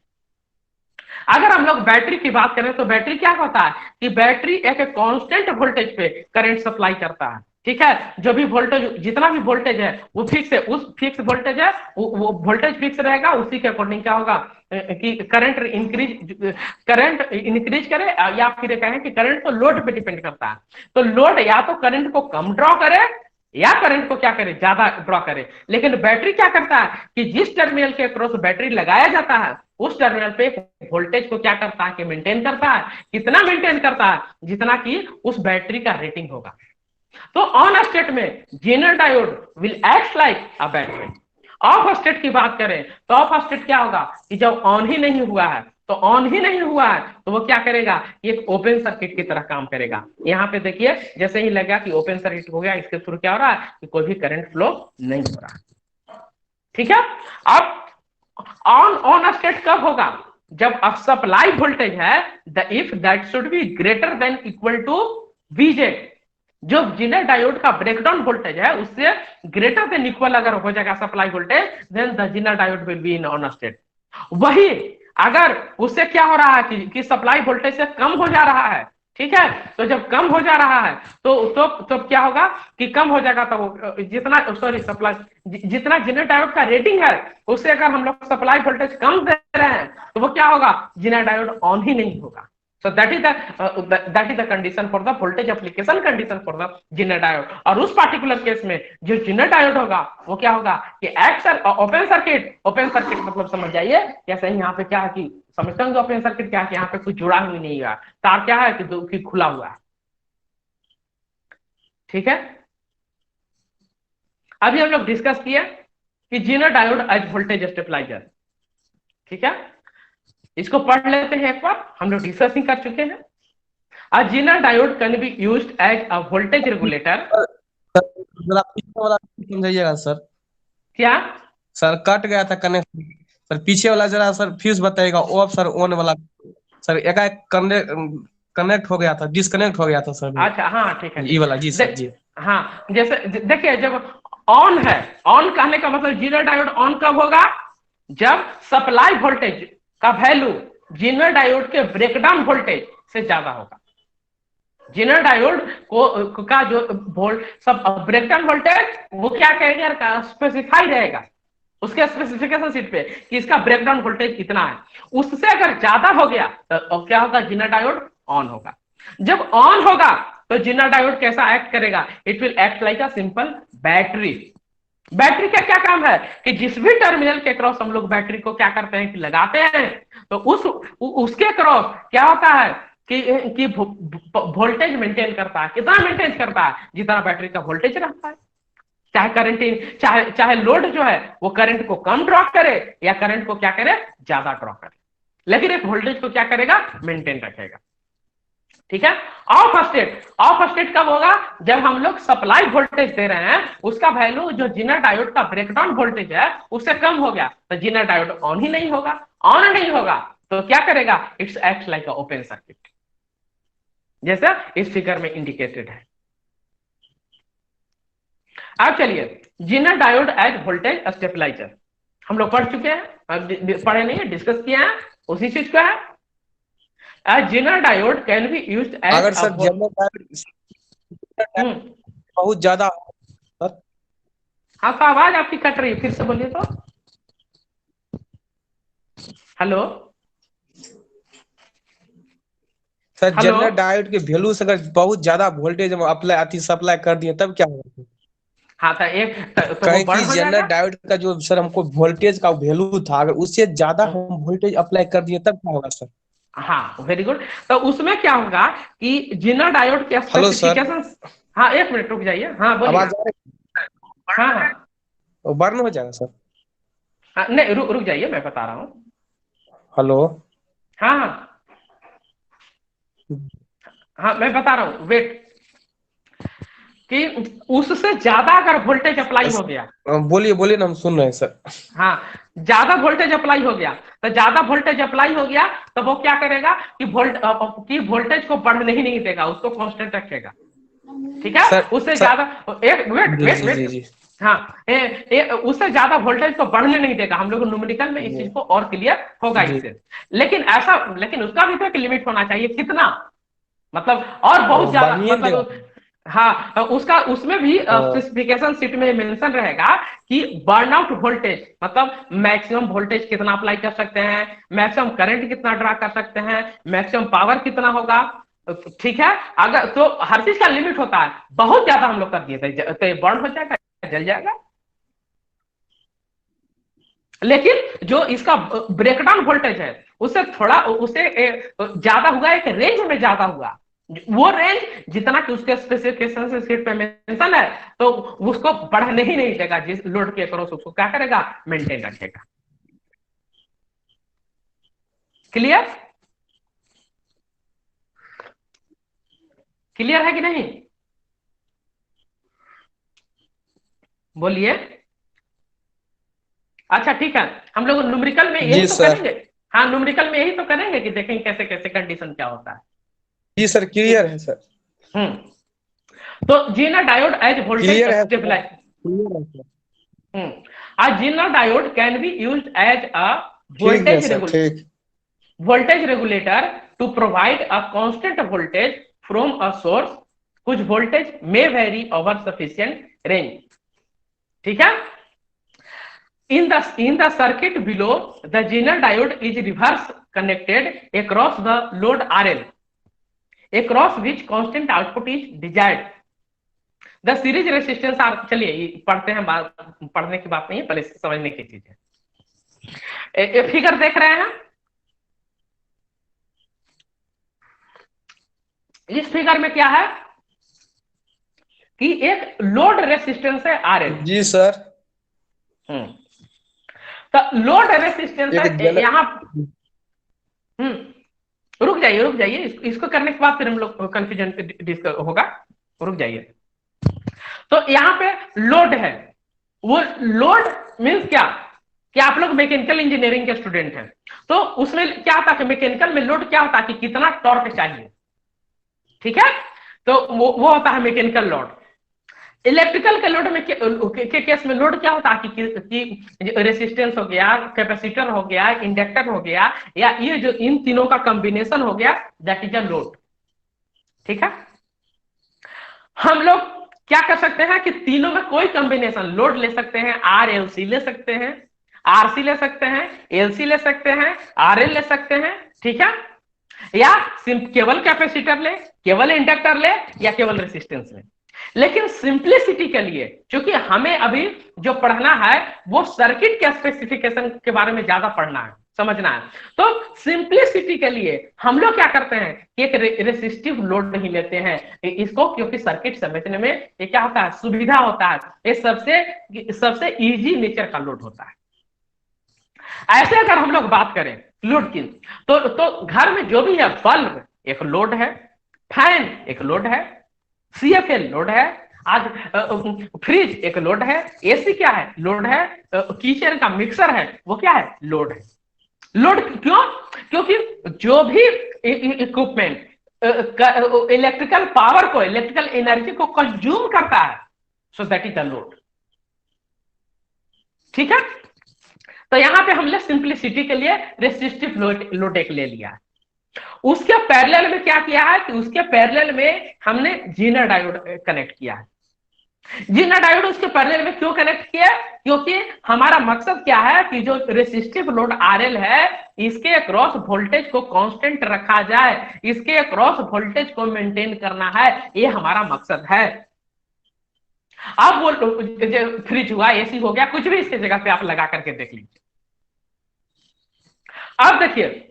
अगर हम लोग बैटरी की बात करें तो बैटरी क्या होता है कि बैटरी एक कांस्टेंट वोल्टेज पे करंट सप्लाई करता है। ठीक है, जो भी वोल्टेज, जितना भी वोल्टेज है वो फिक्स है, उस फिक्स वोल्टेज है, वो वोल्टेज फिक्स रहेगा, उसी के अकॉर्डिंग क्या होगा कि करंट इंक्रीज करे, या फिर कहें कि करंट तो लोड पे डिपेंड करता है। तो लोड या तो करंट को कम ड्रॉ करे या करंट को क्या करे, ज्यादा ड्रॉ करे। लेकिन बैटरी क्या करता है कि जिस टर्मिनल के क्रॉस बैटरी लगाया जाता है उस टर्मिनल पे वोल्टेज को क्या करता है कि मेंटेन करता है। कितना मेंटेन करता है, जितना कि उस बैटरी का रेटिंग होगा। तो ऑन स्टेट में Zener diode will act like a battery. Of state की बात करें तो ऑफ स्टेट क्या होगा कि जब ऑन ही नहीं हुआ है, तो ऑन ही नहीं हुआ है तो वो क्या करेगा, एक ओपन सर्किट की तरह काम करेगा। यहाँ पे देखिए जैसे ही लगा कि ओपन सर्किट हो गया, इसके थ्रू क्या हो रहा है कि कोई भी करंट फ्लो नहीं हो रहा। ठीक है, अब ऑन स्टेट कब होगा, जब अब सप्लाई वोल्टेज है, the if that should be greater than equal to VJ. जो जिनर डायोड का ब्रेकडाउन वोल्टेज है उससे ग्रेटर देन इक्वल अगर हो जाएगा supply voltage, then the zener diode will be in on state. वही अगर उससे क्या हो रहा है कि सप्लाई वोल्टेज से कम हो जा रहा है, ठीक है, तो जब कम हो जा रहा है तो क्या होगा कि कम हो जाएगा, तो जितना सॉरी सप्लाई जितना जिनर डायोड का रेटिंग है उससे अगर हम लोग सप्लाई वोल्टेज कम दे रहे हैं तो वो क्या होगा, जिनर डायोड ऑन ही नहीं होगा। So that is the condition for the voltage application condition for the Zener diode। और उस पार्टिकुलर केस में जो Zener diode होगा वो क्या होगा कि ओपन सर्किट मतलब समझ जाइए, जैसे यहाँ पे क्या है कि समझते होंगे ओपन सर्किट क्या है कि यहाँ पे कुछ जुड़ा हुआ नहीं है, तार क्या है कि खुला हुआ है, ठीक है। अभी हम लोग डिस्कस किए कि Zener diode as voltage stabiliser, ठीक है, इसको पढ़ लेते हैं एक बार, हम लोग डिस्कसिंग कर चुके हैं। A Zener diode can be used as a voltage regulator। समझाइएगा सर। क्या सर कट गया था कनेक्ट, सर पीछे वाला जरा सर फ्यूज बताइएगा, ऑफ सर ऑन वाला सर एकाएक कनेक्ट हो गया था, डिस्कनेक्ट हो गया था सर। अच्छा हाँ ठीक है ये वाला जी सर जी। हाँ जैसे देखिए जब ऑन है, ऑन कहने का मतलब Zener डायोड ऑन कब होगा, जब सप्लाई वोल्टेज का वैल्यू Zener डायोड के ब्रेकडाउन वोल्टेज से ज्यादा होगा। Zener डायोड को का जो सब ब्रेकडाउन वोल्टेज वो क्या कहेगा, स्पेसिफाई रहेगा उसके स्पेसिफिकेशन शीट पे कि इसका ब्रेकडाउन वोल्टेज कितना है, उससे अगर ज्यादा हो गया तो क्या होगा, Zener डायोड ऑन होगा। जब ऑन होगा तो Zener डायोड कैसा एक्ट करेगा, it will act like a simple battery. Battery का क्या काम है कि जिस भी टर्मिनल के क्रॉस हम लोग बैटरी को क्या करते हैं कि लगाते हैं, तो उसके क्रॉस क्या होता है कि वोल्टेज मेंटेन करता है। कितना मेंटेन करता है, जितना बैटरी का वोल्टेज रहता है। चाहे करंट चाहे लोड जो है वो करंट को कम ड्रॉ करे या करंट को क्या करे, ज्यादा ड्रॉ करे, लेकिन एक वोल्टेज को क्या करेगा, मेंटेन रखेगा, ठीक है। ऑफ स्टेट कब होगा, जब हम लोग सप्लाई वोल्टेज दे रहे हैं उसका वैल्यू जो Zener डायोड का ब्रेकडाउन वोल्टेज है उससे कम हो गया, तो Zener डायोड ऑन ही नहीं होगा। ऑन नहीं होगा तो क्या करेगा, it's act like a open circuit, जैसा इस फिगर में इंडिकेटेड है। अब चलिए Zener diode as voltage stabiliser हम लोग पढ़ चुके हैं, पढ़े नहीं है, डिस्कस किया है, उसी चीज का है। A Zener diode can be used as अगर सर Zener डायोड बहुत ज्यादा सर, हाँ तो आवाज आपकी कट रही है, फिर से बोलिए तो। हेलो सर Zener डायोड के वैल्यू से अगर बहुत ज्यादा वोल्टेज हम अप्लाई सप्लाई कर दिए तब क्या होगा। हाँ तो एक कहें कि Zener डायोड का जो सर हमको वोल्टेज का वैल्यू था, अगर उससे ज्यादा हम वोल्टेज अप्लाई कर दिए तब क्या होगा सर। हाँ वेरी गुड। तो उसमें क्या होगा कि Zener डायोड के स्पेसिफिकेशन, हाँ एक मिनट रुक जाइए, हाँ बोलिए। आवाज आ रही है? हाँ हाँ बर्न हो जाएगा सर। हाँ, नहीं रुक जाइए मैं बता रहा हूँ। हेलो हाँ हाँ मैं बता रहा हूँ, वेट, कि उससे ज्यादा अगर वोल्टेज अप्लाई हो गया, बोलिए ना, हम सुन रहे हैं सर। हाँ ज्यादा वोल्टेज अप्लाई हो गया, तो ज्यादा वोल्टेज अप्लाई हो गया तो वो क्या करेगा कि वोल्टेज को बढ़ने ही नहीं देगा, उसको कांस्टेंट रखेगा, ठीक है। उससे ज्यादा एक वेट हाँ उससे ज्यादा वोल्टेज को बढ़ने नहीं देगा। हम लोग न्यूमेरिकल में इस चीज को और क्लियर होगा इससे, लेकिन उसका भी तो एक लिमिट होना चाहिए, कितना मतलब और बहुत ज्यादा मतलब, हाँ उसमें भी स्पेसिफिकेशन शीट में मेंशन रहेगा कि बर्नआउट वोल्टेज मतलब मैक्सिमम वोल्टेज कितना अप्लाई कर सकते हैं, मैक्सिमम करंट कितना ड्रा कर सकते हैं, मैक्सिमम पावर कितना होगा, ठीक है। अगर तो हर चीज का लिमिट होता है, बहुत ज्यादा हम लोग कर दिए तो बर्न हो जाएगा, जल जाएगा। लेकिन जो इसका ब्रेकडाउन वोल्टेज है उससे ज्यादा हुआ, एक रेंज में ज्यादा हुआ, वो रेंज जितना कि उसके स्पेसिफिकेशन शीट पे मेंशन है, तो उसको बढ़ने ही नहीं देगा, जिस लोड के क्रॉस उसको क्या करेगा, मेंटेन रखेगा। क्लियर है कि नहीं, बोलिए। अच्छा ठीक है, हम लोग न्यूमेरिकल में यही तो करेंगे, हाँ न्यूमेरिकल में यही तो करेंगे कि देखेंगे कैसे कैसे कंडीशन क्या होता है। जी सर क्लियर है सर। तो Zener diode as voltage clear है स्टेबलाइज, क्लियर है sir. a Zener diode can be used as a ठीक है सर ठीक। voltage regulator to provide a constant voltage from a source whose voltage may vary over sufficient range. ठीक है। in the circuit below, the Zener diode is reverse connected across the load RL, across which constant output is desired. The series resistance are, चलिए पढ़ते हैं, पढ़ने की बात नहीं है, पहले समझने की चीज है। फिगर देख रहे हैं, इस फिगर में क्या है कि एक लोड रेसिस्टेंस है RL। जी सर। तो लोड रेसिस्टेंस है यहाँ। रुक जाइए, इसको करने के बाद फिर हम लोग कंफ्यूजन डिस्कस होगा, रुक जाइए। तो यहाँ पे लोड है, वो लोड मीन्स क्या कि आप लोग मैकेनिकल इंजीनियरिंग के स्टूडेंट हैं, तो उसमें क्या होता है, मैकेनिकल में लोड क्या होता है कि कितना टॉर्क चाहिए, ठीक है, तो वो होता है मैकेनिकल लोड। इलेक्ट्रिकल के लोड में के केस में लोड क्या होता है कि रेसिस्टेंस हो गया, कैपेसिटर हो गया, इंडक्टर हो गया, या ये जो इन तीनों का कॉम्बिनेशन हो गया, दैट इज अ लोड। ठीक है, हम लोग क्या कर सकते हैं कि तीनों में कोई कॉम्बिनेशन लोड ले सकते हैं, RLC ले सकते हैं, RC ले सकते हैं, LC ले सकते हैं, RL ले सकते हैं, ठीक है, या केवल कैपेसिटर ले, केवल इंडक्टर ले, या केवल रेसिस्टेंस ले। लेकिन सिंप्लिसिटी के लिए, क्योंकि हमें अभी जो पढ़ना है वो सर्किट के स्पेसिफिकेशन के बारे में ज्यादा पढ़ना है, समझना है, तो सिंप्लिसिटी के लिए हम लोग क्या करते हैं कि एक रेसिस्टिव लोड नहीं लेते हैं इसको, क्योंकि सर्किट समझने में ये क्या होता है, सुविधा होता है, ये सबसे इजी नेचर का लोड होता है। ऐसे अगर हम लोग बात करें लोड की, तो घर में जो भी है, बल्ब एक लोड है, फैन एक लोड है, CFL लोड है, आज फ्रिज एक लोड है, AC क्या है, लोड है, किचन का मिक्सर है, वो क्या है, लोड है। लोड क्यों? क्योंकि जो भी इक्विपमेंट इलेक्ट्रिकल पावर को, इलेक्ट्रिकल एनर्जी को कंज्यूम करता है, so that is the load. ठीक है, तो यहां पे हमने सिंप्लिसिटी के लिए रेसिस्टिव लोड एक ले लिया है। उसके पैरेलल में क्या किया है कि उसके पैरेलल में हमने जीनर डायोड कनेक्ट किया है। जीनर डायोड उसके पैरेलल में क्यों कनेक्ट किया? क्योंकि हमारा मकसद क्या है कि जो रेसिस्टिव लोड RL है, इसके अक्रॉस वोल्टेज को कांस्टेंट रखा जाए, इसके अक्रॉस वोल्टेज को मेंटेन करना है, ये हमारा मकसद है। अब वो फ्रिज हुआ, AC हो गया, कुछ भी इसके जगह पे आप लगा करके देख लीजिए। अब देखिए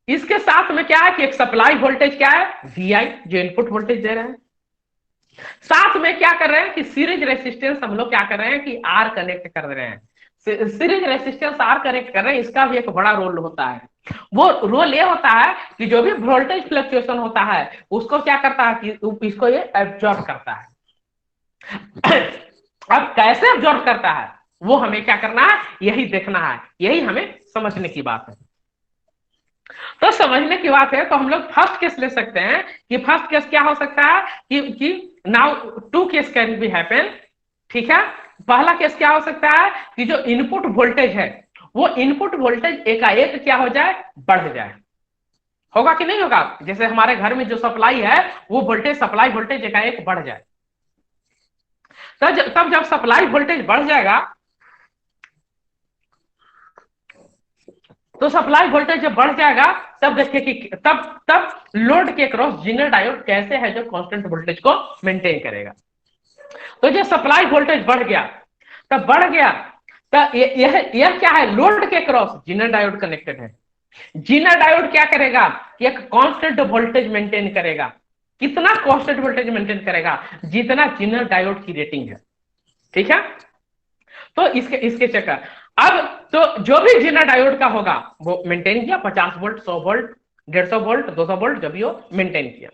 इसके साथ में क्या है कि एक सप्लाई वोल्टेज क्या है, VI, जो इनपुट वोल्टेज दे रहे हैं, साथ में क्या कर रहे हैं कि सीरीज रेसिस्टेंस हम लोग क्या कर रहे हैं कि R कनेक्ट कर रहे हैं। सीरीज रेसिस्टेंस R कनेक्ट कर रहे हैं, इसका भी एक बड़ा रोल होता है। वो रोल ये होता है कि जो भी वोल्टेज फ्लक्चुएशन होता है उसको क्या करता है कि इसको ये एब्जॉर्ब करता है। अब कैसे एब्जॉर्ब करता है वो हमें क्या करना है, यही देखना है, यही हमें समझने की बात है। तो समझने की बात है, तो हम लोग फर्स्ट केस ले सकते हैं कि फर्स्ट केस क्या हो सकता है कि now two case can be happen. ठीक है, पहला केस क्या हो सकता है कि जो इनपुट वोल्टेज है वो इनपुट वोल्टेज एकाएक क्या हो जाए, बढ़ जाए। होगा कि नहीं होगा? जैसे हमारे घर में जो सप्लाई है वो वोल्टेज, सप्लाई वोल्टेज एकाएक बढ़ जाए, तब जब सप्लाई वोल्टेज बढ़ जाएगा, तो सप्लाई वोल्टेज जब बढ़ जाएगा तब देखिए कि तब लोड के क्रॉस जीनर डायोड कैसे है जो कांस्टेंट वोल्टेज को मेंटेन करेगा। तो जब सप्लाई वोल्टेज बढ़ गया, तो यह क्या है, लोड के क्रॉस जीनर डायोड कनेक्टेड है। जीनर डायोड क्या करेगा, एक कांस्टेंट वोल्टेज मेंटेन करेगा। कितना कांस्टेंट वोल्टेज मेंटेन करेगा? जितना जीनर डायोड की रेटिंग है। ठीक है, तो इसके चक्कर अब तो जो भी जीनर डायोड का होगा वो मेंटेन किया, 50 वोल्ट, 100 वोल्ट, 150 वोल्ट, 200 वोल्ट, जब भी हो मेंटेन किया।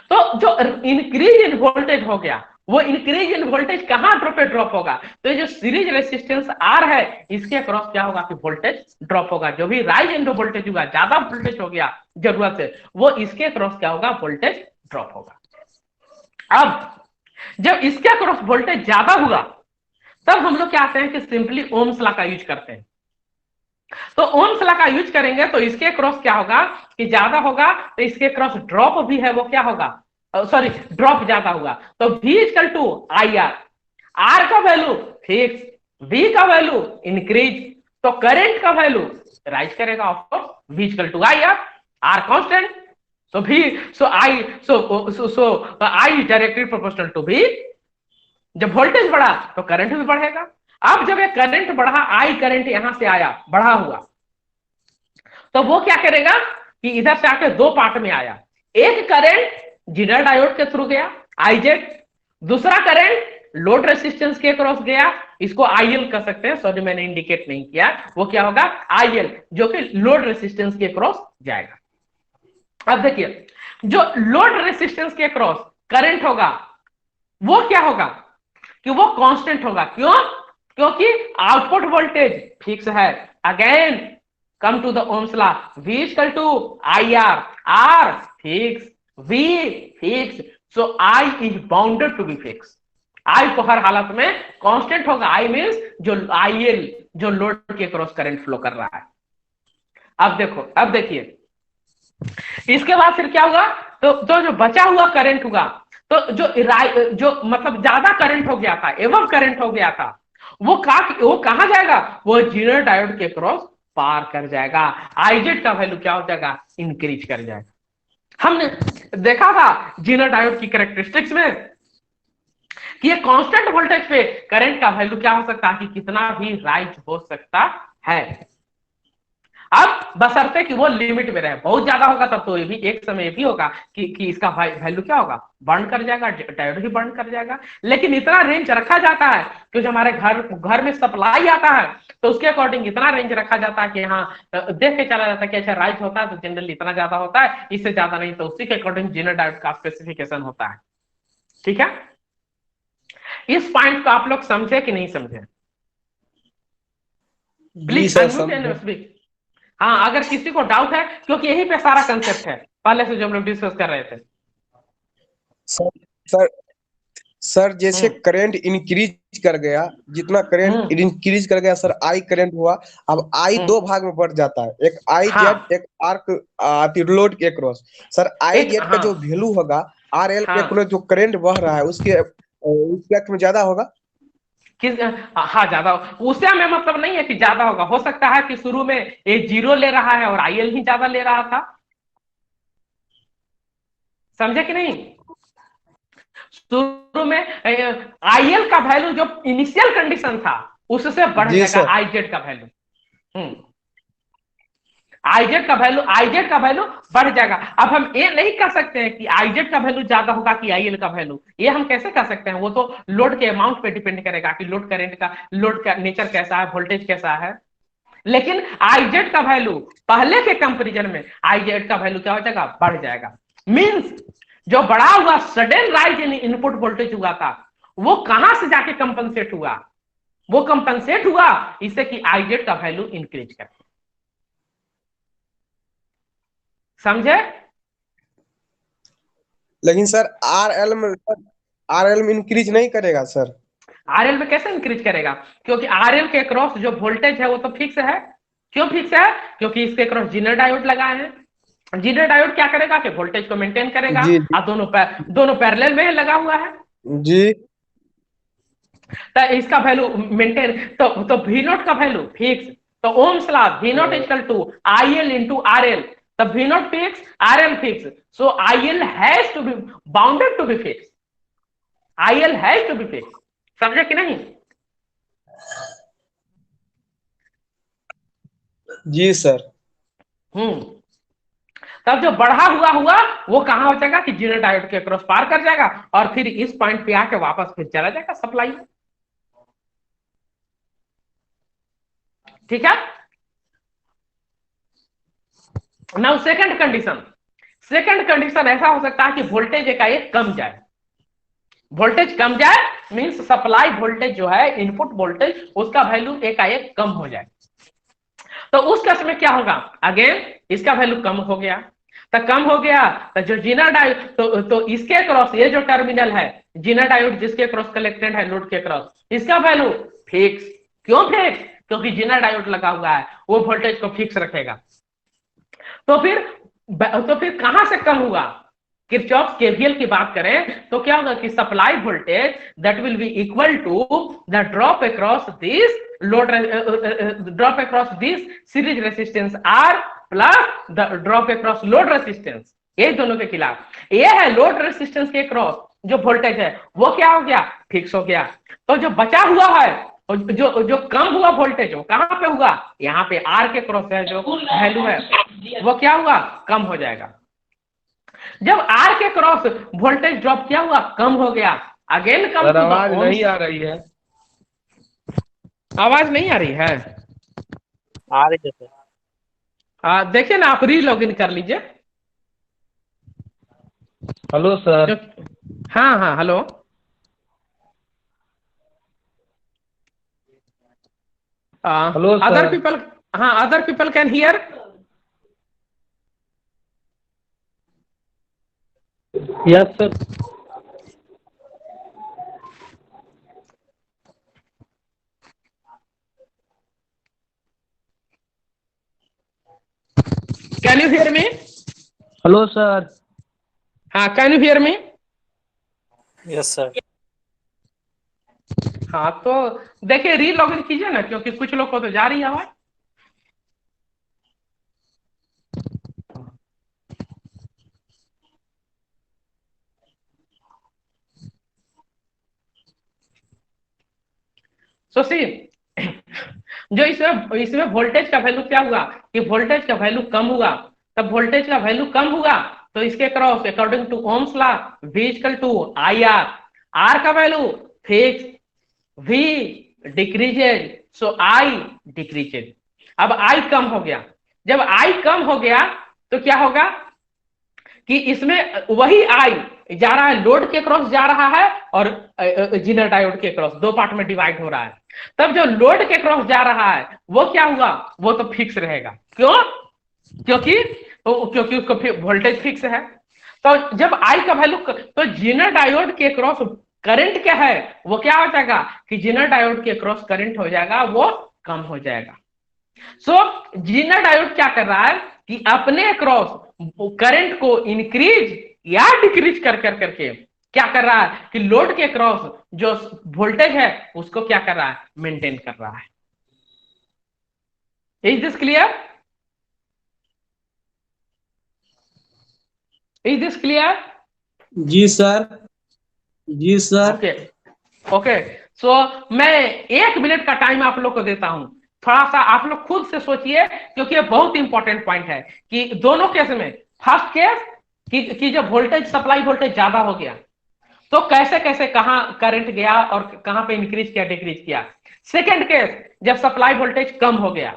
तो जो इंक्रीज इन वोल्टेज हो गया, वो इंक्रीज इन वोल्टेज कहां ड्रॉप होगा, तो जो सीरीज रेसिस्टेंस R है इसके अक्रॉस क्या होगा कि वोल्टेज ड्रॉप होगा। जो भी राइज इन वोल्टेज होगा, ज्यादा वोल्टेज हो गया जरूरत से, वो इसके अक्रॉस क्या होगा, वोल्टेज ड्रॉप होगा। अब जब इसके अक्रॉस वोल्टेज ज्यादा हुआ तब हम लोग क्या कहते हैं कि सिंपली ओम्स लॉ का यूज करते हैं। तो ओम्स लॉ का यूज करेंगे तो इसके क्रॉस क्या होगा कि ज्यादा होगा, तो इसके क्रॉस ड्रॉप भी है वो क्या होगा, सॉरी ड्रॉप ज्यादा होगा, तो V equal to I R का वैल्यू फिक्स, V का वैल्यू इंक्रीज, तो करंट का वैल्यू राइज करेगा of course, V equal to I R constant, so V so I so I directly proportional to V। जब voltage बढ़ा तो current भी बढ़ेगा। अब जब ये करंट बढ़ा, आई करंट यहां से आया बढ़ा हुआ, तो वो क्या करेगा कि इधर से आकर दो पार्ट में आया, एक करंट जीटर डायोड के थ्रू गया आईजेड, दूसरा करंट लोड रेसिस्टेंस के क्रॉस गया, इसको आईएल कह सकते हैं, सॉरी मैंने इंडिकेट नहीं किया, वो क्या होगा आईएल, जो कि लोड रेसिस्टेंस के क्रॉस जाएगा। अब देखिए जो लोड रेसिस्टेंस के क्रॉस करंट होगा वो क्या होगा कि वो कांस्टेंट होगा। क्यों? क्योंकि आउटपुट वोल्टेज फिक्स है। Again come to the Ohm's law, V equal to I R fix, V fix, so I is bounded to be fix. I को हर हालत में कांस्टेंट होगा। I मींस जो IL जो लोड के क्रॉस करंट फ्लो कर रहा है। अब देखो, अब देखिए इसके बाद फिर क्या हुआ, तो जो बचा हुआ करंट हुआ, तो जो मतलब ज्यादा करंट हो गया था, एवं करंट हो गया था, वो कहां जाएगा, वो जीरो डायोड के क्रॉस पार कर जाएगा, आईजेड का वैल्यू क्या हो जाएगा, इंक्रीज कर जाएगा। हमने देखा था जीरो डायोड की कैरेक्टरिस्टिक्स में कि ये कांस्टेंट वोल्टेज पे करंट का वैल्यू क्या हो सकता है कि कितना भी राइज हो सकता है। अब बशर्ते कि वो लिमिट में रहे, बहुत ज्यादा होगा तब तो ये भी एक समय भी होगा कि इसका वैल्यू क्या होगा, बर्न कर जाएगा, डायोड भी बर्न कर जाएगा। लेकिन इतना रेंज रखा जाता है क्योंकि हमारे घर में सप्लाई आता है, तो उसके अकॉर्डिंग इतना रेंज रखा जाता है कि हाँ देख के चला जाता है कि अच्छा राइज होता है तो जनरली इतना ज्यादा होता है, इससे ज्यादा नहीं, तो उसी के अकॉर्डिंग जीरो डायोड का स्पेसिफिकेशन होता है। ठीक है, इस पॉइंट को आप लोग समझे कि नहीं समझे? प्लीज हाँ, अगर किसी को डाउट है, क्योंकि यही पे सारा कंसेप्ट है पहले से जो हम लोग डिस्कस कर रहे थे। सर जैसे करंट इंक्रीज कर गया, जितना करंट इंक्रीज कर गया सर, आई करंट हुआ, अब आई दो भाग में बढ़ जाता है, एक आई जेड, एक आर्क लोड के क्रॉस। सर आई जेड का जो वैल्यू होगा आर एल के क्रॉस जो करंट बह रहा है उसके इफेक्ट में ज्यादा होगा। हाँ ज्यादा, उससे हमें मतलब नहीं है कि ज्यादा होगा, हो सकता है कि शुरू में ये जीरो ले रहा है और आईएल ही ज्यादा ले रहा था, समझे कि नहीं? शुरू में आईएल का वैल्यू जो इनिशियल कंडीशन था उससे बढ़ जाएगा आईजेड का वैल्यू, आईजेड का वैल्यू बढ़ जाएगा। अब हम ये नहीं कह सकते हैं कि आईजेड का वैल्यू ज्यादा होगा कि आईएल का वैल्यू, ये हम कैसे कह सकते हैं? वो तो लोड के अमाउंट पे डिपेंड करेगा कि लोड करंट का, लोड का नेचर कैसा है, वोल्टेज कैसा है। लेकिन आईजेड का वैल्यू पहले के कंपेरिजन में आईजेड का वैल्यू क्या हो जाएगा, बढ़ जाएगा। मींस जो बढ़ा हुआ sudden rise in input voltage हुआ था वो कहां से जाके कंपनसेट हुआ, वो कंपनसेट हुआ इससे कि आईजेड का वैल्यू इंक्रीज कर। समझे? लेकिन सर आरएल में इंक्रीज नहीं करेगा सर। आरएल में कैसे इंक्रीज करेगा? क्योंकि आरएल के क्रॉस जो वोल्टेज है वो तो फिक्स है। क्यों फिक्स है? क्योंकि इसके क्रॉस जीरो डायोड लगाए हैं। जीरो डायोड क्या करेगा कि वोल्टेज को मेंटेन करेगा, और दोनों पैरेलल में लगा हुआ है जी, तो इसका वैल्यू मेंटेन, तो वी नॉट का वैल्यू फिक्स, तो Ohm's law V naught equal to IL into RL, the V naught fixed, RL fixed. So IL has to be bounded to be fixed. IL has to be fixed. समझे कि नहीं? जी sir. तब जो बढ़ा हुआ वो कहां हो जाएगा कि जीरो डायोड के क्रॉस पार कर जाएगा और फिर इस पॉइंट पे आके वापस फिर चला जाएगा सप्लाई में। ठीक है, नाउ सेकंड कंडीशन ऐसा हो सकता है कि वोल्टेज एकाएक कम जाए। वोल्टेज कम जाए मींस सप्लाई वोल्टेज जो है, इनपुट वोल्टेज, उसका वैल्यू एकाएक कम हो जाए। तो उस केस में क्या होगा, अगेन इसका वैल्यू कम हो गया, तो कम हो गया। तो जो जीना डायोड तो इसके क्रॉस ये जो टर्मिनल है जीना डायोड जिसके क्रॉस कलेक्टेड है लोड के क्रॉस, इसका वैल्यू फिक्स। क्यों फिक्स? क्योंकि जीना डायोड लगा हुआ है, वो वोल्टेज को फिक्स रखेगा। तो फिर कहां से कम हुआ? किरचॉफ केवीएल की बात करें तो क्या होगा कि supply voltage that will be equal to the drop across this load drop across this series resistance R plus the drop across load resistance, ये दोनों के खिलाफ। ये है लोड रेसिस्टेंस के क्रॉस जो वोल्टेज है वो क्या हो गया? फिक्स हो गया। तो जो बचा हुआ है जो जो कम हुआ वोल्टेज वो कहां पे हुआ? यहाँ पे आर के क्रॉस है जो वैल्यू है वो क्या हुआ? कम हो जाएगा। जब आर के क्रॉस वोल्टेज ड्रॉप क्या हुआ? कम हो गया। अगेन कम सर आवाज नहीं आ रही है। आवाज नहीं आ रही है? आ रही है सर। देखिए ना, आप री लॉगिन कर लीजिए। Hello sir. हाँ हाँ hello. Hello other sir. People, हाँ other people can hear. Yes sir. Can you hear me? Hello sir. हाँ can you hear me? Yes sir. हाँ तो देखिए री लॉगिन कीजिए ना, क्योंकि कुछ लोग को तो जा रही है आवाज। सो सी जो इसमें वोल्टेज का वैल्यू क्या हुआ कि वोल्टेज का वैल्यू कम हुआ। तब वोल्टेज का वैल्यू कम हुआ तो इसके cross according to Ohm's law V equal to I R. R का value fix, V decreases, so I decreases. अब I कम हो गया। जब I कम हो गया तो क्या होगा कि इसमें वही I जा रहा है, लोड के क्रॉस जा रहा है और जीनर डायोड के क्रॉस, दो पार्ट में डिवाइड हो रहा है। तब जो लोड के क्रॉस जा रहा है वो क्या हुआ? वो तो फिक्स रहेगा। क्यों? क्योंकि उसको वोल्टेज फिक्स है। तो जब आई का वैल्यू तो जीनर डायोड के क्रॉस करंट क्या है? वो क्या हो जाएगा कि जीनर डायोड के क्रॉस करंट हो जाएगा, वो कम हो जाएगा। सो जीनर डायोड क्या कर रहा है कि अपने क्रॉस करंट को इंक्रीज या डिक्रीज कर करके क्या कर रहा है कि लोड के क्रॉस जो वोल्टेज है उसको क्या कर रहा है? मेंटेन कर रहा है। Is this clear? Is this clear? जी सर। जी सर। Okay okay. सो मैं 1 मिनट का टाइम आप लोग को देता हूं, थोड़ा सा आप लोग खुद से सोचिए, क्योंकि ये बहुत इंपॉर्टेंट पॉइंट है कि दोनों केस में, फर्स्ट केस कि जब वोल्टेज सप्लाई वोल्टेज ज्यादा हो गया तो कैसे कैसे कहां करंट गया और कहां पे इंक्रीज किया डिक्रीज किया। सेकेंड केस जब सप्लाई वोल्टेज कम हो गया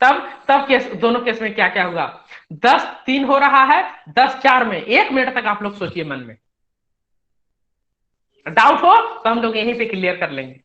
तब केस, दोनों केस में क्या क्या हुआ। 10-3 हो रहा है, 10-4 में। 1 मिनट तक आप लोग सोचिए मन में। डाउट हो तो हम लोग यहीं पे क्लियर कर लेंगे।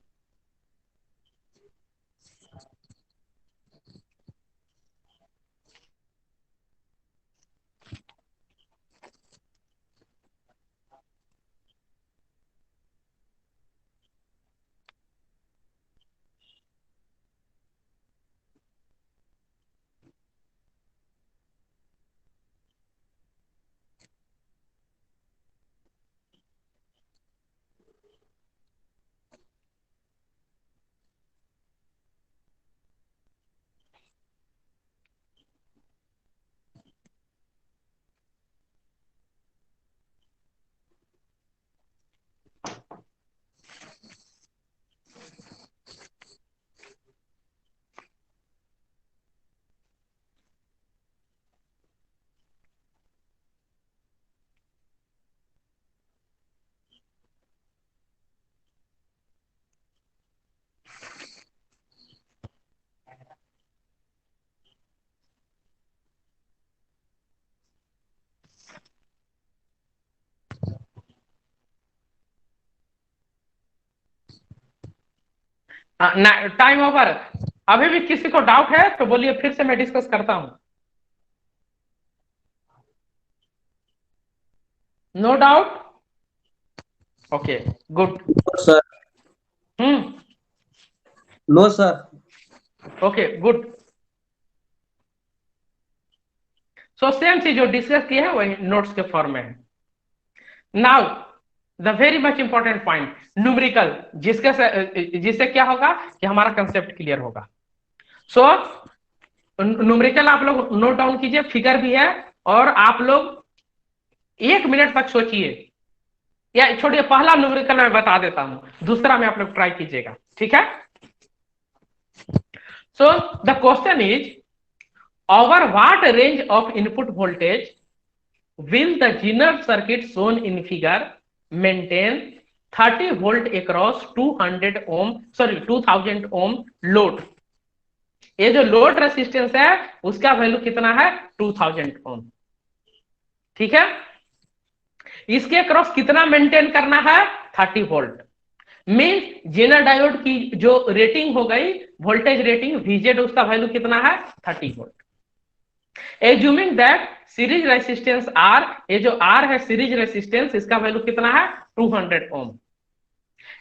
Time over. अभी भी किसी को डाउट है तो बोलिए, फिर से मैं डिस्कस करता हूं। No doubt? Okay, good. Sir. No sir. Okay, good. So same चीज जो डिस्कस की है वही नोट्स के फॉर्म में है. Now the very much important point, numerical, जिससे क्या होगा कि हमारा कंसेप्ट क्लियर होगा. सो न्यूमेरिकल आप लोग नोट डाउन कीजिए, फिगर भी है, और आप लोग 1 मिनट तक सोचिए, या छोड़िए, पहला न्यूमेरिकल मैं बता देता हूं, दूसरा में आप लोग ट्राई कीजिएगा, ठीक है. So the question is, over what range of input voltage will the Zener circuit shown in figure maintain 30 volt across 2000 ohm load. ये जो लोड रेसिस्टेंस है उसका वैल्यू कितना है? 2000 ओम. ठीक है, इसके अक्रॉस कितना मेंटेन करना है? 30 वोल्ट. मीन जेनर डायोड की जो रेटिंग हो गई, वोल्टेज रेटिंग VZ, उसका वैल्यू कितना है? 30 volt. Assuming that series resistance R, ये जो R है सीरीज रेसिस्टेंस, इसका वैल्यू कितना है? 200 ohm.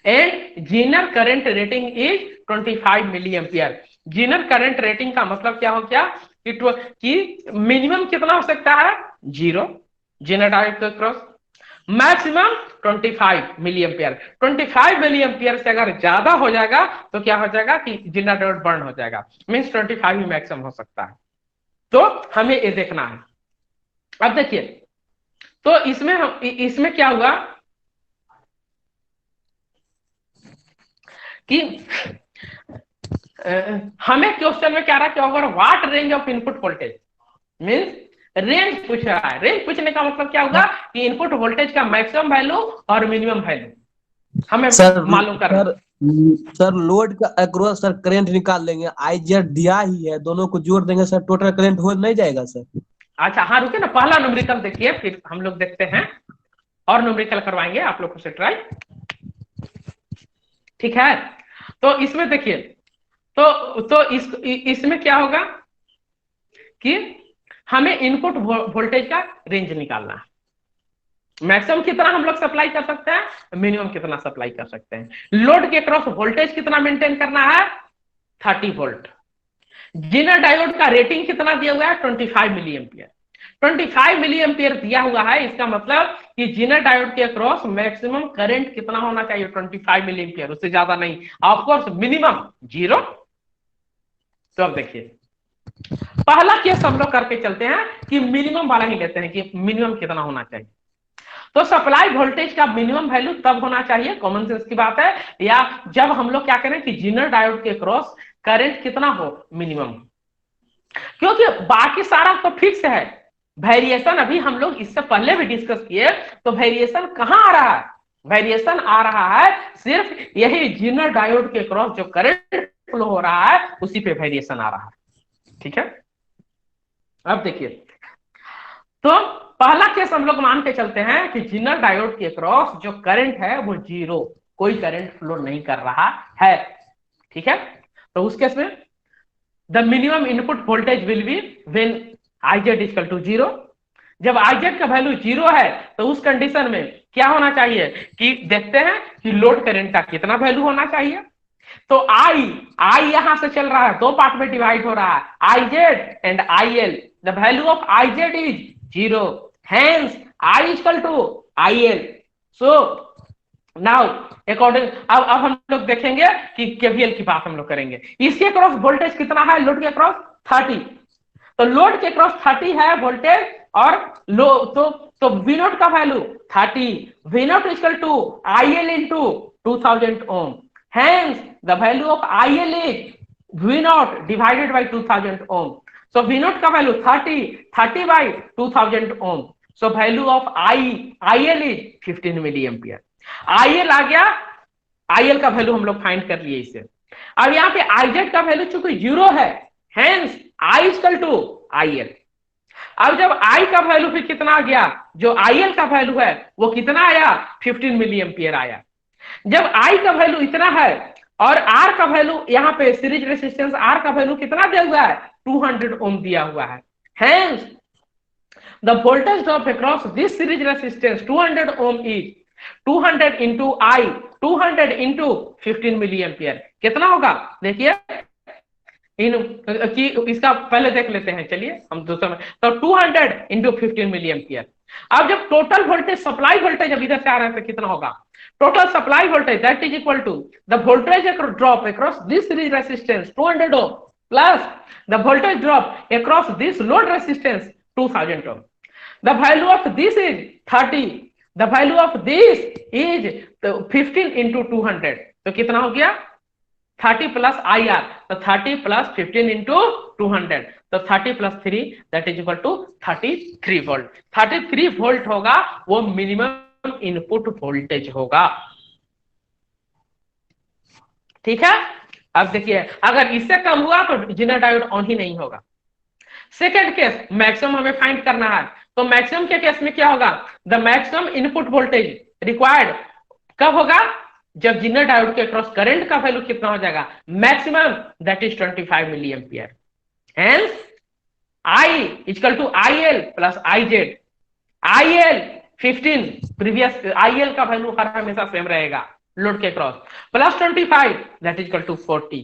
And zener current rating is 25 milli ampere. Zener current rating का मतलब क्या हो गया कि मिनिमम कितना हो सकता है? 0 जीनर डायोड के क्रॉस, मैक्सिमम 25 मिली एम्पियर. 25 मिली एम्पियर से अगर ज्यादा हो जाएगा तो क्या हो जाएगा कि जीनर डायोड बर्न हो जाएगा. मीन्स 25 ही मैक्सिमम हो सकता है. तो हमें ये देखना है. अब देखिए, तो इसमें क्या हुआ कि हमें क्वेश्चन में क्या रहा कि अगर what range of input voltage, means range पूछ रहा है. रेंज पूछने का मतलब क्या होगा कि इनपुट वोल्टेज का मैक्सिमम वैल्यू और मिनिमम वैल्यू हमें मालूम करना. सर लोड का अक्रॉस सर करंट निकाल लेंगे, IZ दिया ही है, दोनों को जोड़ देंगे सर, टोटल करंट हो नहीं जाएगा सर? अच्छा, हाँ रुके ना, पहला न्यूमेरिकल देखिए, फिर हम लोग देखते हैं और न्यूमेरिकल करवाएंगे आप लोगों से ट्राई. ठीक है, तो इसमें देखिए, तो इसमें क्या होगा कि हमें इनपुट वोल्टेज का रेंज निकालना है. मैक्सिमम कितना हम लोग सप्लाई कर सकते हैं, मिनिमम कितना सप्लाई कर सकते हैं. लोड के क्रॉस वोल्टेज कितना मेंटेन करना है? 30 वोल्ट. जीनर डायोड का रेटिंग कितना दिया हुआ है? 25 मिली एम्पियर. 25 मिली एम्पियर दिया हुआ है, इसका मतलब कि जीनर डायोड के अक्रॉस मैक्सिमम करंट कितना होना चाहिए? 25 मिली एम्पियर, उससे ज्यादा नहीं. Of course minimum 0. तो अब देखिए, पहला केस हम लोग करके चलते हैं कि मिनिमम वाला ही लेते हैं कि मिनिमम कितना होना चाहिए. तो सप्लाई वोल्टेज का मिनिमम वैल्यू तब होना चाहिए, कॉमन सेंस की बात है, या जब हम लोग क्या करें कि जीनर डायोड के क्रॉस करंट कितना हो? मिनिमम. क्योंकि बाकी सारा तो फिक्स है. वेरिएशन अभी हम लोग इससे पहले भी डिस्कस किए, तो वेरिएशन कहां आ रहा है? वेरिएशन आ रहा है सिर्फ यही जीनर डायोड के क्रॉस जो करंट फ्लो हो रहा है उसी पे वेरिएशन आ रहा है. ठीक है, अब देखिए, तो पहला केस हम लोग मान के चलते हैं कि जीनर डायोड के क्रॉस जो करंट है वो 0, कोई करंट फ्लो नहीं कर रहा है. ठीक है, तो उस केस में the minimum input voltage will be when IZ equal to 0. जब IZ का वैल्यू 0 है तो उस कंडीशन में क्या होना चाहिए कि देखते हैं कि लोड करंट का कितना वैल्यू होना चाहिए. तो I यहां से चल रहा है, दो पार्ट में डिवाइड हो रहा है, IZ and IL. The value of IZ is 0, hence I equal to IL. So now according अब हम लोग देखेंगे कि KVL की बात हम लोग करेंगे. इसके क्रॉस वोल्टेज कितना है? लोड के क्रॉस 30. तो लोड के क्रॉस 30 है वोल्टेज, और लो तो V0 का value 30. V0 equal to IL into 2000 ohm. Hence the value of IL is V0 divided by 2000 ohm. So V0 का value 30 by 2000 ohm. So value of IL is 15 milli ampere. IL आ गया, IL का value हम लोग find कर लिए इसे. अब यहाँ पे IZ का वैल्यू चूंकि 0 है, hence I equal to IL. अब जब I का वैल्यू फिर कितना आ गया, जो IL का वैल्यू है वो कितना आया? 15 मिली एम्पियर आया. जब I का वैल्यू इतना है और R का वैल्यू यहाँ पे सीरीज रेसिस्टेंस R का वैल्यू कितना दिया हुआ है? 200 ओम दिया हुआ है. Hence The voltage drop across this series resistance 200 ohm is 200 into I, 200 into 15 milliampere. कितना होगा देखिए, इन कि इसका पहले देख लेते हैं, चलिए हम दूसरा में, तो 200 इंटू 15 मिलीएम्पियर। अब जब टोटल वोल्टेज, सप्लाई वोल्टेज अब इधर से आ रहा है तो कितना होगा, total supply voltage that is equal to the voltage drop across this series resistance 200 ohm plus the voltage drop across this load resistance 2000 ohm. The value of this is 30, the value of this is 15 into 200, तो कितना हो गया 30 plus I are, तो 30 plus 15 into 200, तो 30 plus 3 that is equal to 33 volt. 33 volt होगा वो minimum input voltage होगा। ठीक है, अब देखिए अगर इससे कम हुआ तो जेनर डायोड ऑन ही नहीं होगा। सेकेंड केस मैक्सिमम हमें फाइंड करना है, तो मैक्सिमम के केस में क्या होगा, the maximum input voltage required कब होगा, जब जेनर डायोड के क्रॉस करंट का वैल्यू कितना हो जाएगा, maximum that is 25 milli ampere. Hence I equal to I L plus I Z. I L 15, previous I L का वैल्यू हर हमेशा सेम रहेगा लोड के cross, plus 25 that is equal to 40।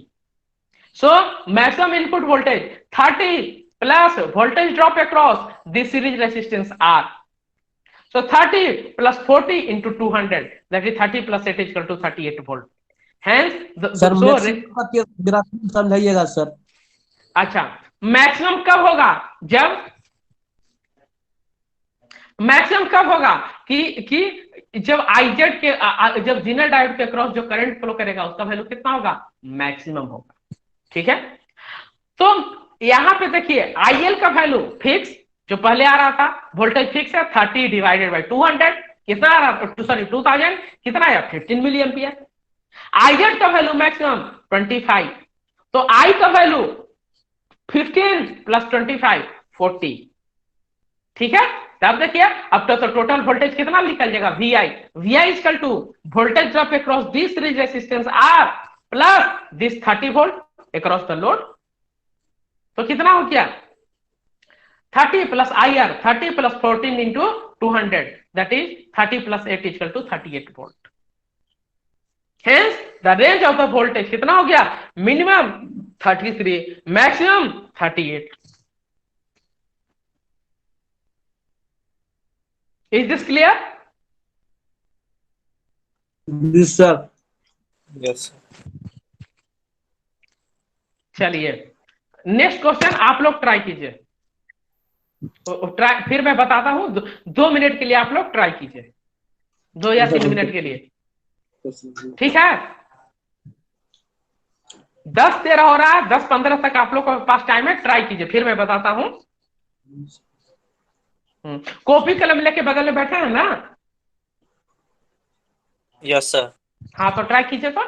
So maximum input voltage 30 plus voltage drop across this series resistance R. So 30 plus 40 into 200, that is 30 plus 8 is equal to 38 volt. Hence sir maximum समझाइएगा sir. अच्छा, maximum कब होगा, जब maximum कब होगा कि जब IZ के जब जेनर डायोड के क्रॉस जो करंट फ्लो करेगा उसका वैल्यू कितना होगा, मैक्सिमम होगा। ठीक है, तो यहां पे देखिए आईएल का वैल्यू फिक्स जो पहले आ रहा था, वोल्टेज फिक्स है 30 डिवाइडेड बाय 200, कितना आ रहा, सॉरी 2000, कितना आया 15 मिली एम्पियर। आईजेड का वैल्यू मैक्सिमम 25, तो आई का वैल्यू 15 प्लस 25 40। ठीक है, तब देखिए अब तो टोटल वोल्टेज कितना निकल जाएगा, V I, V I equal to voltage drop across this series resistance R plus this 30 volt across the load, तो कितना हो गया 30 plus I R, 30 plus 14 into 200 that is 30 plus 8 equal to 38 volt. Hence the range of the voltage कितना हो गया, minimum 33, maximum 38। Is this clear? Yes sir. Yes. चलिए next question आप लोग ट्राई कीजिए, ट्राई फिर मैं बताता हूं, 2 मिनट के लिए आप लोग ट्राई कीजिए, 2 या 3 मिनट के लिए। ठीक है, 10-13 हो रहा है, 10-15 तक आप लोग के पास टाइम है, ट्राई कीजिए, फिर मैं बताता हूं। कॉपी कलम लेके बगल में बैठे हैं ना? Yes sir. हाँ तो ट्राई कीजिए तो।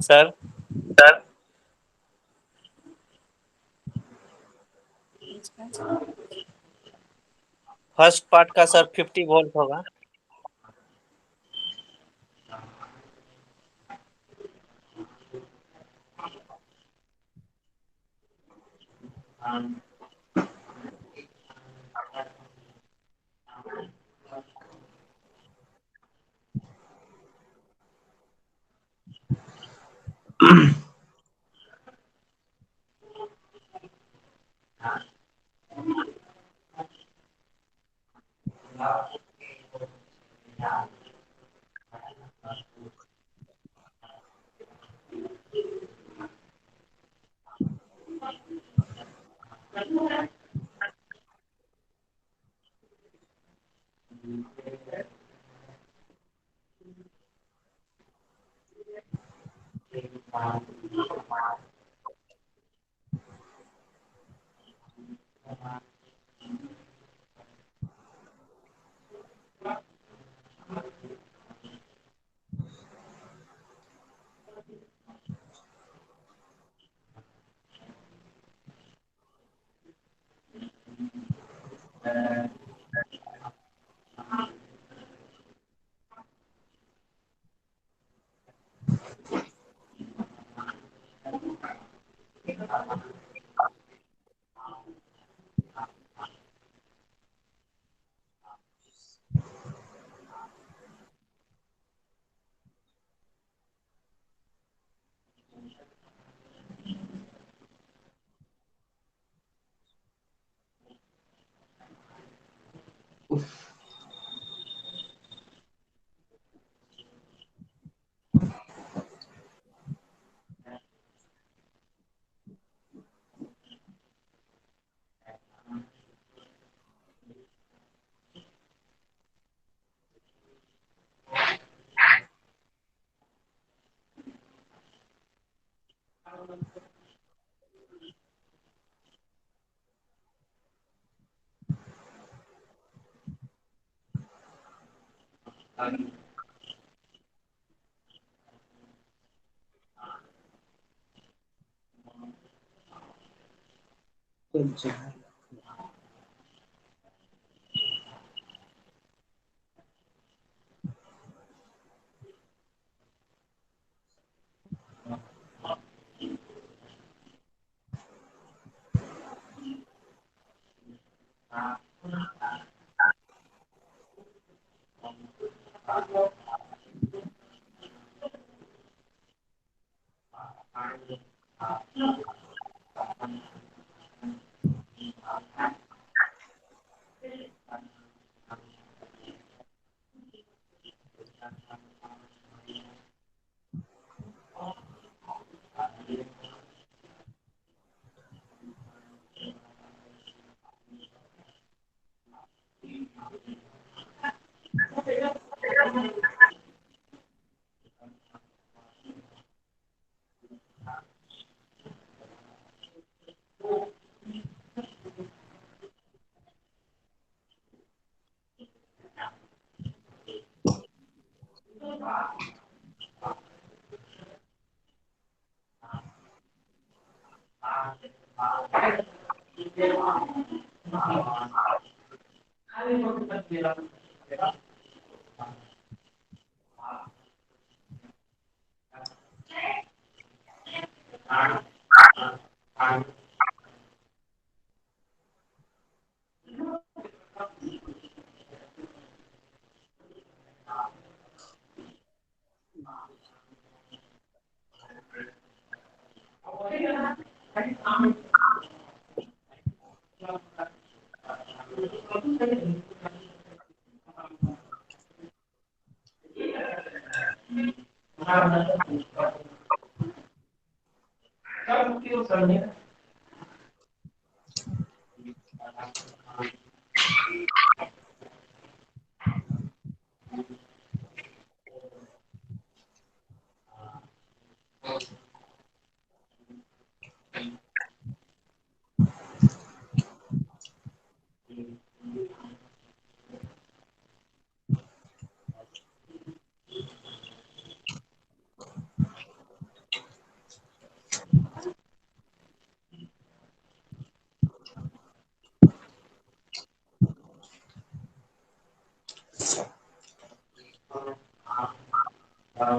सर फर्स्ट पार्ट का सर 50 वोल्ट होगा। Sir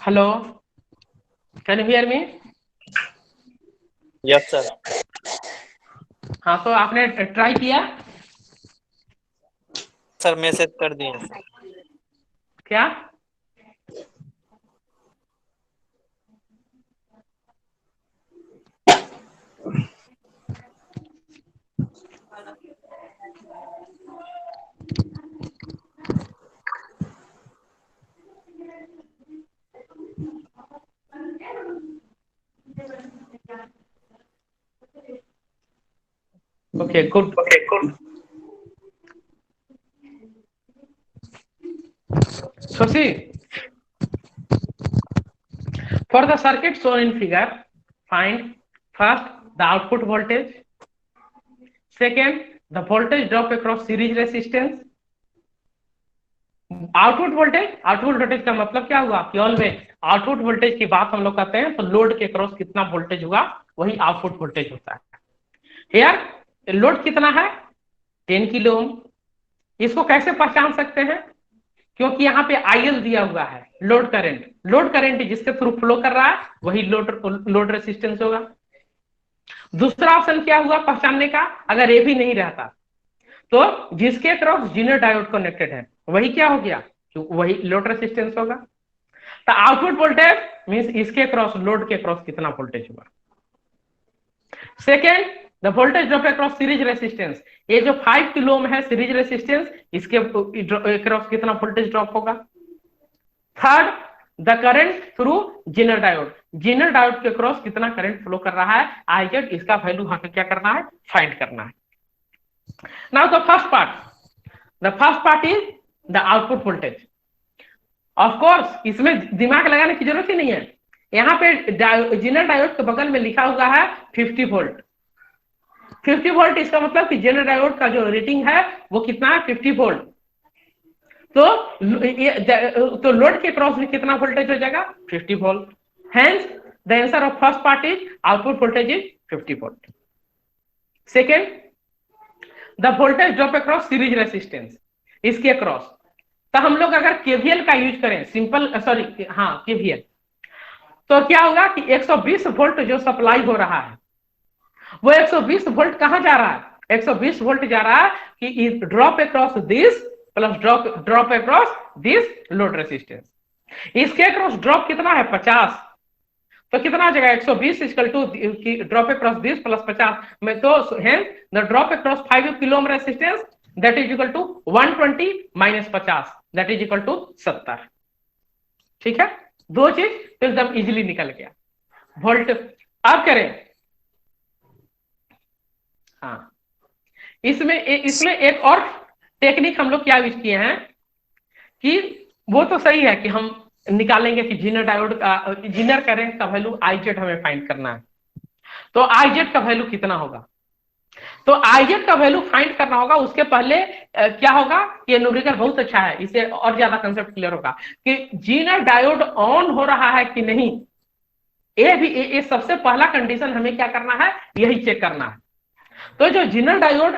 hello, can you hear me? Yes sir. हाँ, तो आपने ट्राई किया सर मैसेज कर दिए सर। क्या? Okay, good. So see, for the circuit shown in figure, find first the output voltage, second the voltage drop across series resistance. Output voltage का मतलब क्या हुआ कि ऑलवेज आउटपुट वोल्टेज की बात हम लोग करते हैं तो लोड के क्रॉस कितना वोल्टेज हुआ वही आउटपुट वोल्टेज होता है। यार लोड कितना है 10 किलो ओम। इसको कैसे पहचान सकते हैं? क्योंकि यहाँ पे आईएल दिया हुआ है, लोड करंट जिसके थ्रू फ्लो कर रहा है वही लोड रेसिस्टेंस होगा। दूसरा ऑप्शन क्या हुआ पहचानने का, अगर ये भी नहीं रहता तो जिसके क्रॉस जीनर डायोड कनेक्टेड है वही क्या हो गया, वही लोड रेसिस्टेंस होगा। तो आउटपुट वोल्टेज मींस इसके क्रॉस लोड के क्रॉस कितना वोल्टेज हुआ। Second the voltage drop across series resistance, ये जो 5 किलो ओम है सीरीज रेसिस्टेंस इसके क्रॉस कितना वोल्टेज ड्रॉप होगा। Third the current through zener diode के क्रॉस कितना करंट फ्लो कर रहा है, आईजेड इसका वैल्यू यहाँ पे क्या करना है, फाइंड करना है। Now the first part is the output voltage. Of course इसमें दिमाग लगाने की जरूरत ही नहीं है, यहाँ पे जीनर डायोड के बगल में लिखा हुआ है 50 वोल्ट। 50 वोल्ट इसका मतलब कि जीनर डायोड का जो रेटिंग है वो कितना है 50 वोल्ट। तो लोड के क्रॉस में कितना वोल्टेज हो जाएगा 50 volt. Hence the answer of first part is output voltage is 50 volt. Second the voltage drop across series resistance, इसके क्रॉस। तो हम लोग अगर केवीएल का यूज करें केवीएल, तो क्या होगा कि 120 वोल्ट जो सप्लाई हो रहा है वो 120 वोल्ट कहां जा रहा है, 120 वोल्ट जा रहा है कि drop across this plus drop across this load resistance. इसके क्रॉस ड्रॉप कितना है 50, तो कितना आ जाएगा 120 equal to drop across this plus 50 में, तो hence the drop across 5 kilo ohm resistance that is equal to 120 minus 50 that is equal to 70। ठीक है, दो चीज तो एकदम इजीली निकल गया। वोल्ट अब करें, हाँ इसमें एक और टेक्निक हम लोग क्या यूज किए हैं कि वो तो सही है कि हम निकालेंगे कि जीनर डायोड का जीनर करंट का वैल्यू आईजेड हमें फाइंड करना है, तो आईजेड का वैल्यू कितना होगा। तो आईजेड का वैल्यू फाइंड करना होगा, उसके पहले क्या होगा, ये न्यूमेरिकल बहुत अच्छा है, इससे और ज्यादा कंसेप्ट क्लियर होगा कि जीनर डायोड ऑन हो रहा है कि नहीं। ये सबसे पहला कंडीशन हमें क्या करना है, यही चेक करना है। तो जो जीनर डायोड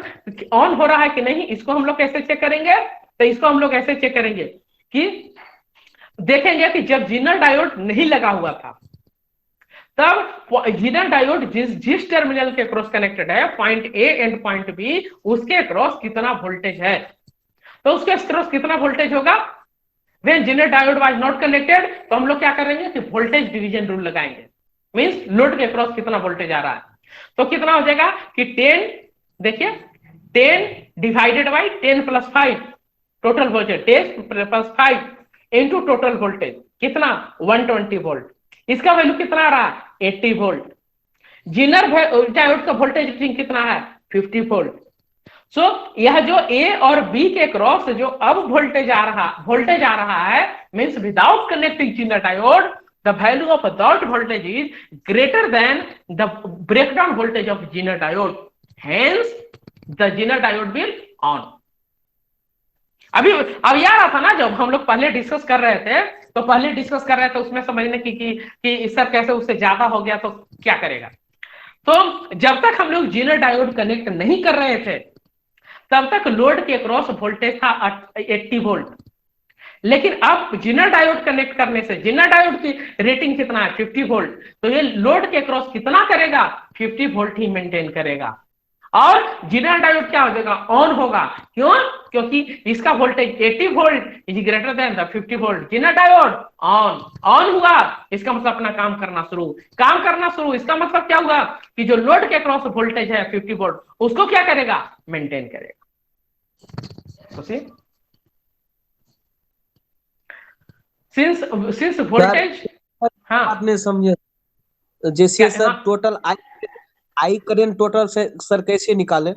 ऑन हो रहा है कि नहीं इसको हम लोग कैसे चेक करेंगे, तो इसको हम लोग ऐसे चेक करेंगे कि देखेंगे कि जब जीनर डायोड नहीं लगा हुआ था तब जीनर डायोड जिस टर्मिनल के क्रॉस कनेक्टेड है point A and point B उसके क्रॉस कितना वोल्टेज है। तो उसके क्रॉस कितना वोल्टेज होगा, when Zener diode was not connected, तो हम लोग क्या करेंगे कि वोल्टेज डिवीजन रूल लगाएंगे, मींस लोड के क्रॉस कितना वोल्टेज आ रहा है। तो कितना हो जाएगा कि 10, देखिए 10 divided by 10 plus 5 total voltage 10 plus 5 into total voltage कितना 120 वोल्ट। इसका वैल्यू कितना आ रहा है 80 वोल्ट। जीनर डायोड का वोल्टेज रेटिंग कितना है 50 वोल्ट। सो यह जो ए और बी के क्रॉस जो अब वोल्टेज आ रहा है means without connecting zener diode the value of dot voltage is greater than the breakdown voltage of Zener diode, hence the Zener diode will on. अब याद रहा था ना जब हम लोग पहले डिस्कस कर रहे थे उसमें समझने कि सर कैसे उससे ज्यादा हो गया तो क्या करेगा। तो जब तक हम लोग जीनर डायोड कनेक्ट नहीं कर रहे थे तब तक लोड के क्रॉस वोल्टेज था 80 वोल्ट, लेकिन अब जीनर डायोड कनेक्ट करने से जीनर डायोड की रेटिंग कितना है 50 वोल्ट, तो ये लोड के क्रॉस कितना करेगा 50 वोल्ट ही मेंटेन करेगा और जीनर डायोड क्या हो जाएगा ऑन होगा। क्यों? क्योंकि इसका voltage 80 volt is greater then the 50 volt, Zener diode on हुआ, इसका मतलब अपना काम करना शुरू। इसका मतलब क्या हुआ कि जो लोड के क्रॉस वोल्टेज है 50 वोल्ट उसको क्या करेगा मेंटेन करेगा। तो सिंस वोल्टेज हाँ आपने समझे जैसे sir total I current total से सर कैसे निकाले?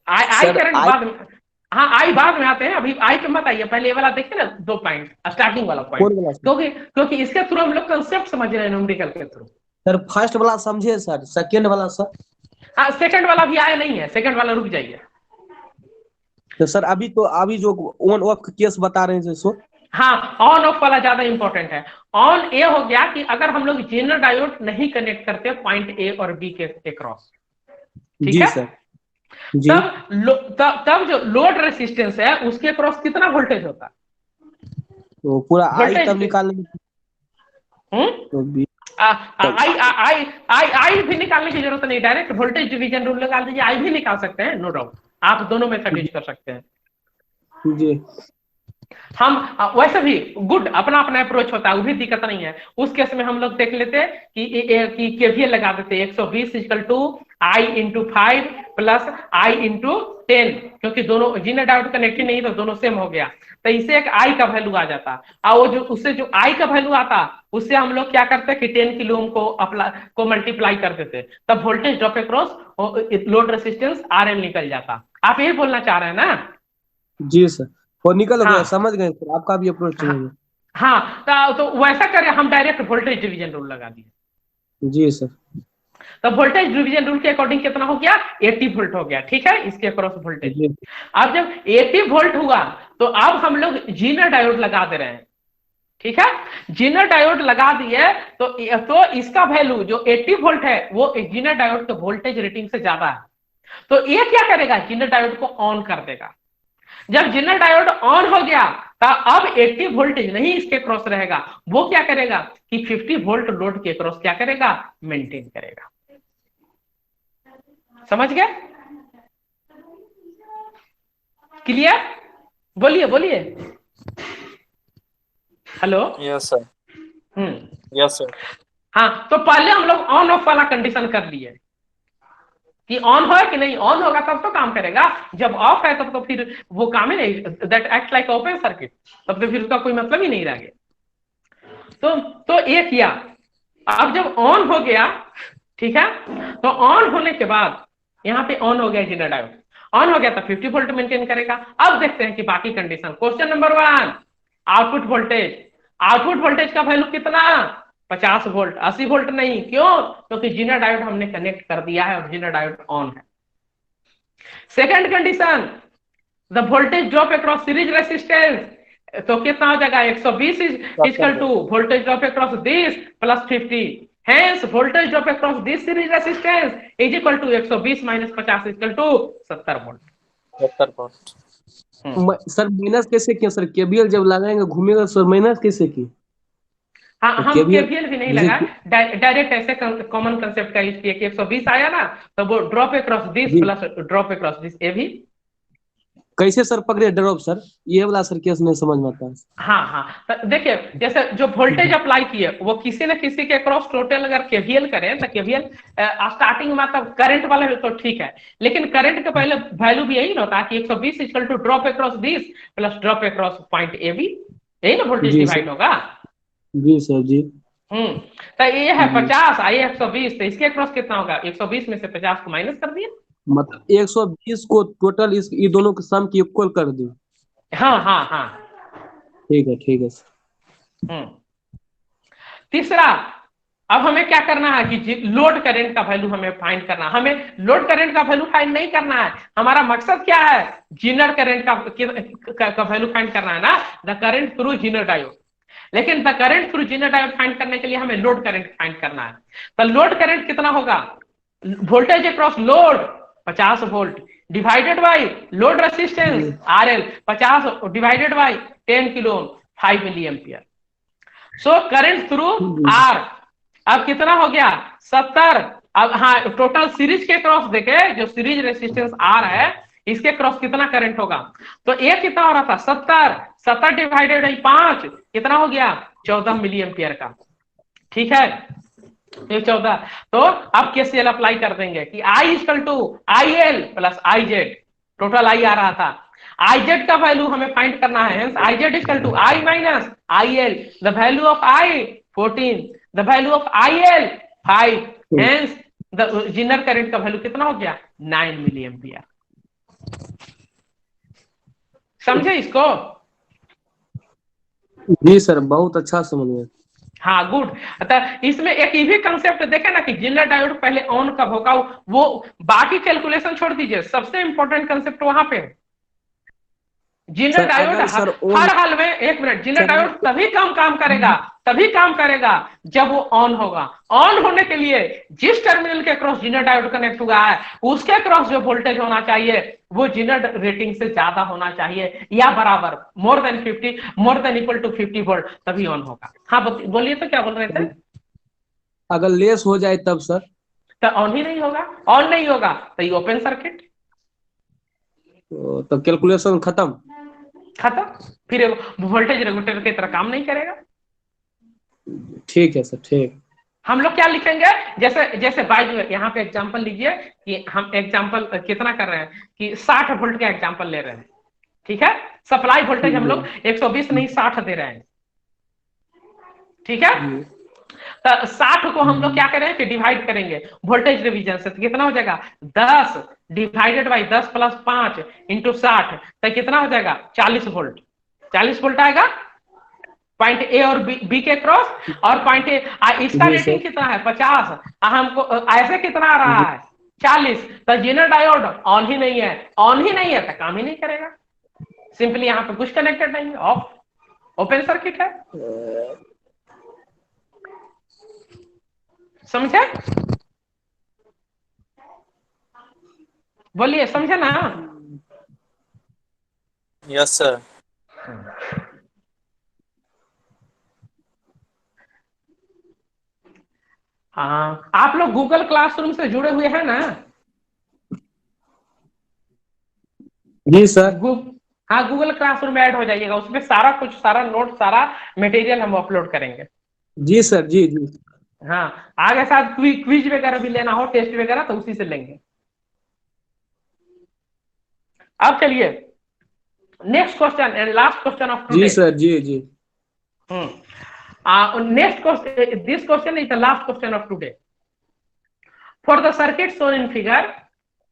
आई करंट बाद में, हाँ आई बाद में आते हैं, अभी आई के मत आइए, पहले ये वाला देखिए ना 2 पॉइंट स्टार्टिंग वाला पॉइंट, क्योंकि इसके थ्रू हम लोग कंसेप्ट समझ रहे हैं न्यूमेरिकल के थ्रू। सर फर्स्ट वाला समझे सर, सेकंड वाला सर? हाँ सेकंड वाला भी आया नहीं है, सेकंड वाला रुक जाइए। तो सर अभी जो ऑन ऑफ केस बता रहे हैं सो हाँ ऑन ऑफ वाला ज्यादा इंपॉर्टेंट है। ऑन ए हो गया कि अगर हम लोग जेनर डायोड नहीं कनेक्ट करते पॉइंट ए और बी के क्रॉस, ठीक है सर जी। तब जो लोड रेसिस्टेंस है उसके क्रॉस कितना वोल्टेज होता है, तो पूरा आई तब निकालने आई भी निकालने की जरूरत नहीं, डायरेक्ट वोल्टेज डिवीजन रूल लगा दीजिए, आई भी निकाल सकते हैं, नो डाउट, आप दोनों मेथड यूज कर सकते हैं जी। हम वैसे भी गुड अपना अप्रोच होता है, वो भी दिक्कत नहीं है। उस केस में हम लोग देख लेते कि केवीएल लगा देते 120 I × 5 प्लस I × 10, क्योंकि दोनों जीनर डायोड कनेक्टेड नहीं तो दोनों सेम हो गया, तो इससे एक I का वैल्यू आ जाता और वो जो उससे जो I का वैल्यू आता उससे हम लोग क्या करते कि 10 किलो ओम को मल्टीप्लाई कर देते, तब voltage drop across load resistance RL निकल जाता। आप यही बोलना चाह रहे हैं ना? जी सर, वो निकल गया, समझ गए सर, आपका भी अप्रोच है। हाँ तो वैसा करें, हम डायरेक्ट वोल्टेज डिवीजन रूल लगा दिए जी सर। तो वोल्टेज डिवीजन रूल के अकॉर्डिंग कितना हो गया 80 वोल्ट हो गया, ठीक है, इसके अक्रॉस वोल्टेज। अब जब 80 वोल्ट हुआ तो अब हम लोग जीनर डायोड लगा दे रहे हैं, ठीक है, जीनर डायोड लगा दिए तो इसका वैल्यू जो 80 वोल्ट है वो जीनर डायोड के वोल्टेज रेटिंग से ज्यादा है, तो ये क्या करेगा जीनर डायोड को ऑन कर देगा। जब जीनर डायोड ऑन हो गया तो अब 80 वोल्टेज नहीं इसके क्रॉस रहेगा, वो क्या करेगा कि 50 वोल्ट लोड के क्रॉस क्या करेगा मेंटेन करेगा। समझ गए? क्लियर? बोलिए। Hello? Yes sir. Yes sir. हाँ तो पहले हम लोग ऑन ऑफ वाला कंडीशन कर लिए कि ऑन हो कि नहीं, ऑन होगा तब तो काम करेगा, जब ऑफ है तब तो फिर वो काम ही नहीं, that act like open circuit, तब तो फिर उसका कोई मतलब ही नहीं रह गया। तो ये किया। अब जब ऑन हो गया, ठीक है, तो ऑन होने के बाद यहाँ पे ऑन हो गया जीनर डायोड, ऑन हो गया तो 50 वोल्ट मेंटेन करेगा। अब देखते हैं कि बाकी condition. Question number 1, output voltage का वैल्यू कितना 50 वोल्ट, 80 वोल्ट नहीं, क्यों? क्योंकि जीनर डायोड हमने कनेक्ट कर दिया है और जीनर डायोड ऑन है। Second condition, the voltage drop across series resistance, तो कितना हो जाएगा 120 equal to voltage drop across this plus 50, hence voltage drop across this series resistance is equal to 120 minus 50 equal to 70 volt. Sir minus कैसे किया sir? KVL जब लगाएंगे घूमेगा sir, minus कैसे की? हाँ हम केवीएल भी नहीं लगा, डायरेक्ट ऐसे कॉमन कंसेप्ट का यूज किया कि 120 आया ना तो वो drop across this plus drop across this, ये भी कैसे सर पकड़े ड्रॉप सर? ये वाला सर केस नहीं समझ में आता है। हाँ तो देखिए जैसे जो वोल्टेज अप्लाई किए वो किसी न किसी के क्रॉस टोटल अगर केवीएल करें तो केवीएल स्टार्टिंग में तब करंट वाला है तो ठीक है, लेकिन करंट के पहले वैल्यू भी यही ना होता है कि 120 equal to drop across this plus drop across point A B, यही ना वोल्टेज डिवाइड होगा। जी सर जी। तो ये है 50 आई 120, तो इसके क्रॉस कितना होगा 120 में से 50 को माइनस कर दिया मतलब 120 को टोटल इस ये दोनों के सम की इक्वल कर दी। हाँ हाँ हाँ। ठीक है सर। तीसरा, अब हमें क्या करना है कि लोड करंट का वैल्यू हमें फाइंड करना है। हमें लोड करंट का वैल्यू फाइंड नहीं करना है, हमारा मकसद क्या है, जीनर करंट का वैल्यू फाइंड करना है ना, the current through zener diode. लेकिन the current through zener diode find करने के लिए हमें लोड करंट फाइंड करना है। तो लोड करंट कितना होगा, voltage across load 50 volt divided by load resistance RL 50 divided by 10 kilo ohm 5 milli ampere. So current through R अब कितना हो गया 70। अब हाँ, टोटल सीरीज के क्रॉस देखे, जो सीरीज रेसिस्टेंस R है इसके क्रॉस कितना करंट होगा, तो ये कितना हो रहा था 70 डिवाइडेड बाई 5 कितना हो गया 14 मिली एम्पियर का। ठीक है, ये 14। तो अब KCL अप्लाई कर देंगे कि I equal to IL plus IZ, total I आ रहा था, IZ का वैल्यू हमें फाइंड करना है, hence IZ equal to I minus IL, the value of I 14, the value of IL 5, hence the Zener current का वैल्यू कितना हो गया 9 मिली एम्पियर। समझे इसको? जी सर, बहुत अच्छा समझ गए। हाँ गुड। अतः इसमें एक ये भी कंसेप्ट देखे ना कि जीनर डायोड पहले ऑन कब होगा, वो बाकी कैलकुलेशन छोड़ दीजिए, सबसे इंपॉर्टेंट कंसेप्ट वहां पे है। जीनर डायोड हर हाल में, एक मिनट, जीनर डायोड तभी काम करेगा जब वो ऑन होगा। ऑन होने के लिए जिस टर्मिनल के क्रॉस जीनर डायोड कनेक्ट हुआ है उसके क्रॉस जो वोल्टेज होना चाहिए वो जीनर रेटिंग से ज्यादा होना चाहिए या बराबर, more than equal to 50 volt, तभी ऑन होगा। हाँ बोलिए, तो क्या बोल रहे थे? अगर लेस हो जाए तब सर? तो ऑन ही नहीं होगा, ऑन नहीं होगा तो ये ओपन सर्किट, तो कैलकुलेशन खत्म, फिर वोल्टेज रेगुलेटर की तरह काम नहीं करेगा। ठीक है सर, ठीक। हम लोग क्या लिखेंगे, जैसे बाय यहाँ पे एग्जांपल लीजिए कि हम एग्जांपल कितना कर रहे हैं कि 60 वोल्ट का एग्जांपल ले रहे हैं। ठीक है, सप्लाई वोल्टेज हम लोग 120 नहीं 60 दे रहे हैं। ठीक है, तो 60 को हम लोग क्या करें कि डिवाइड करेंगे वोल्टेज डिवीजन से, तो कितना हो जाएगा 10 डिवाइडेड बाई 10 प्लस 5 इंटू 60, तो कितना हो जाएगा 40 वोल्ट। 40 वोल्ट आएगा पॉइंट ए और बी के क्रॉस, और पॉइंट ए इसका रेटिंग कितना है 50, हमको ऐसे कितना आ रहा है 40, तो जीनर डायोड ऑन ही नहीं है, तो काम ही नहीं करेगा। सिंपली यहाँ पे कुछ कनेक्टेड नहीं है, ऑफ, ओपन सर्किट है। समझे? बोलिए, समझे ना? Yes sir. हाँ, आप लोग गूगल क्लासरूम से जुड़े हुए हैं ना? जी सर। हाँ, गूगल क्लासरूम में ऐड हो जाइएगा, उसमें सारा कुछ, सारा नोट, सारा मटेरियल हम अपलोड करेंगे। जी सर, जी जी। हाँ, आगे साथ क्विज वगैरह भी लेना हो, टेस्ट वगैरह, तो उसी से लेंगे। अब चलिए next question and last question of today. जी सर, जी जी। Next question, this question is the last question of today. For the circuit shown in figure,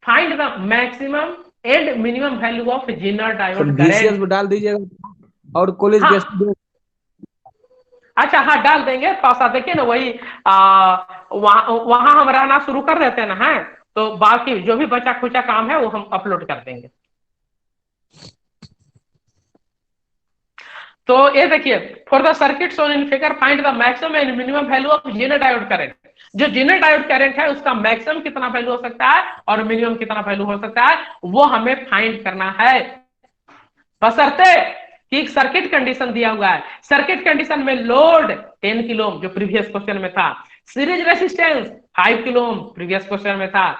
find the maximum and minimum value of Zener diode current. डाल दीजिएगा और college के अच्छा हाँ, डाल देंगे। पासा देखिए ना, वही वहां हम रहना शुरू कर देते हैं ना, है तो बाकी जो भी बचा खुचा काम है वो हम अपलोड कर देंगे। तो ये देखिए, for the circuit shown in figure find the maximum and minimum value of Zener diode current. जो जीनर डायोड करंट है उसका मैक्सिमम कितना वैल्यू हो सकता है और मिनिमम कितना वैल्यू हो सकता है, वो हमें फाइंड करना है, बशर्ते कि एक सर्किट कंडीशन दिया हुआ है। सर्किट कंडीशन में लोड 10 किलो ओम जो प्रीवियस क्वेश्चन में था, सीरीज रेसिस्टेंस 5 किलो ओम प्रीवियस क्वेश्चन में था,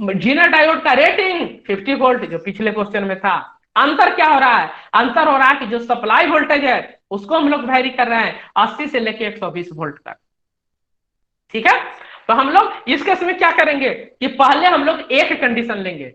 जीनर डायोड का रेटिंग 50 वोल्ट जो पिछले क्वेश्चन में था। अंतर क्या हो रहा है, अंतर हो रहा है कि जो सप्लाई वोल्टेज है उसको हम लोग वैरी कर रहे हैं 80 से लेके 120 वोल्ट तक। ठीक है, तो हम लोग इस केस में क्या करेंगे कि पहले हम लोग एक कंडीशन लेंगे।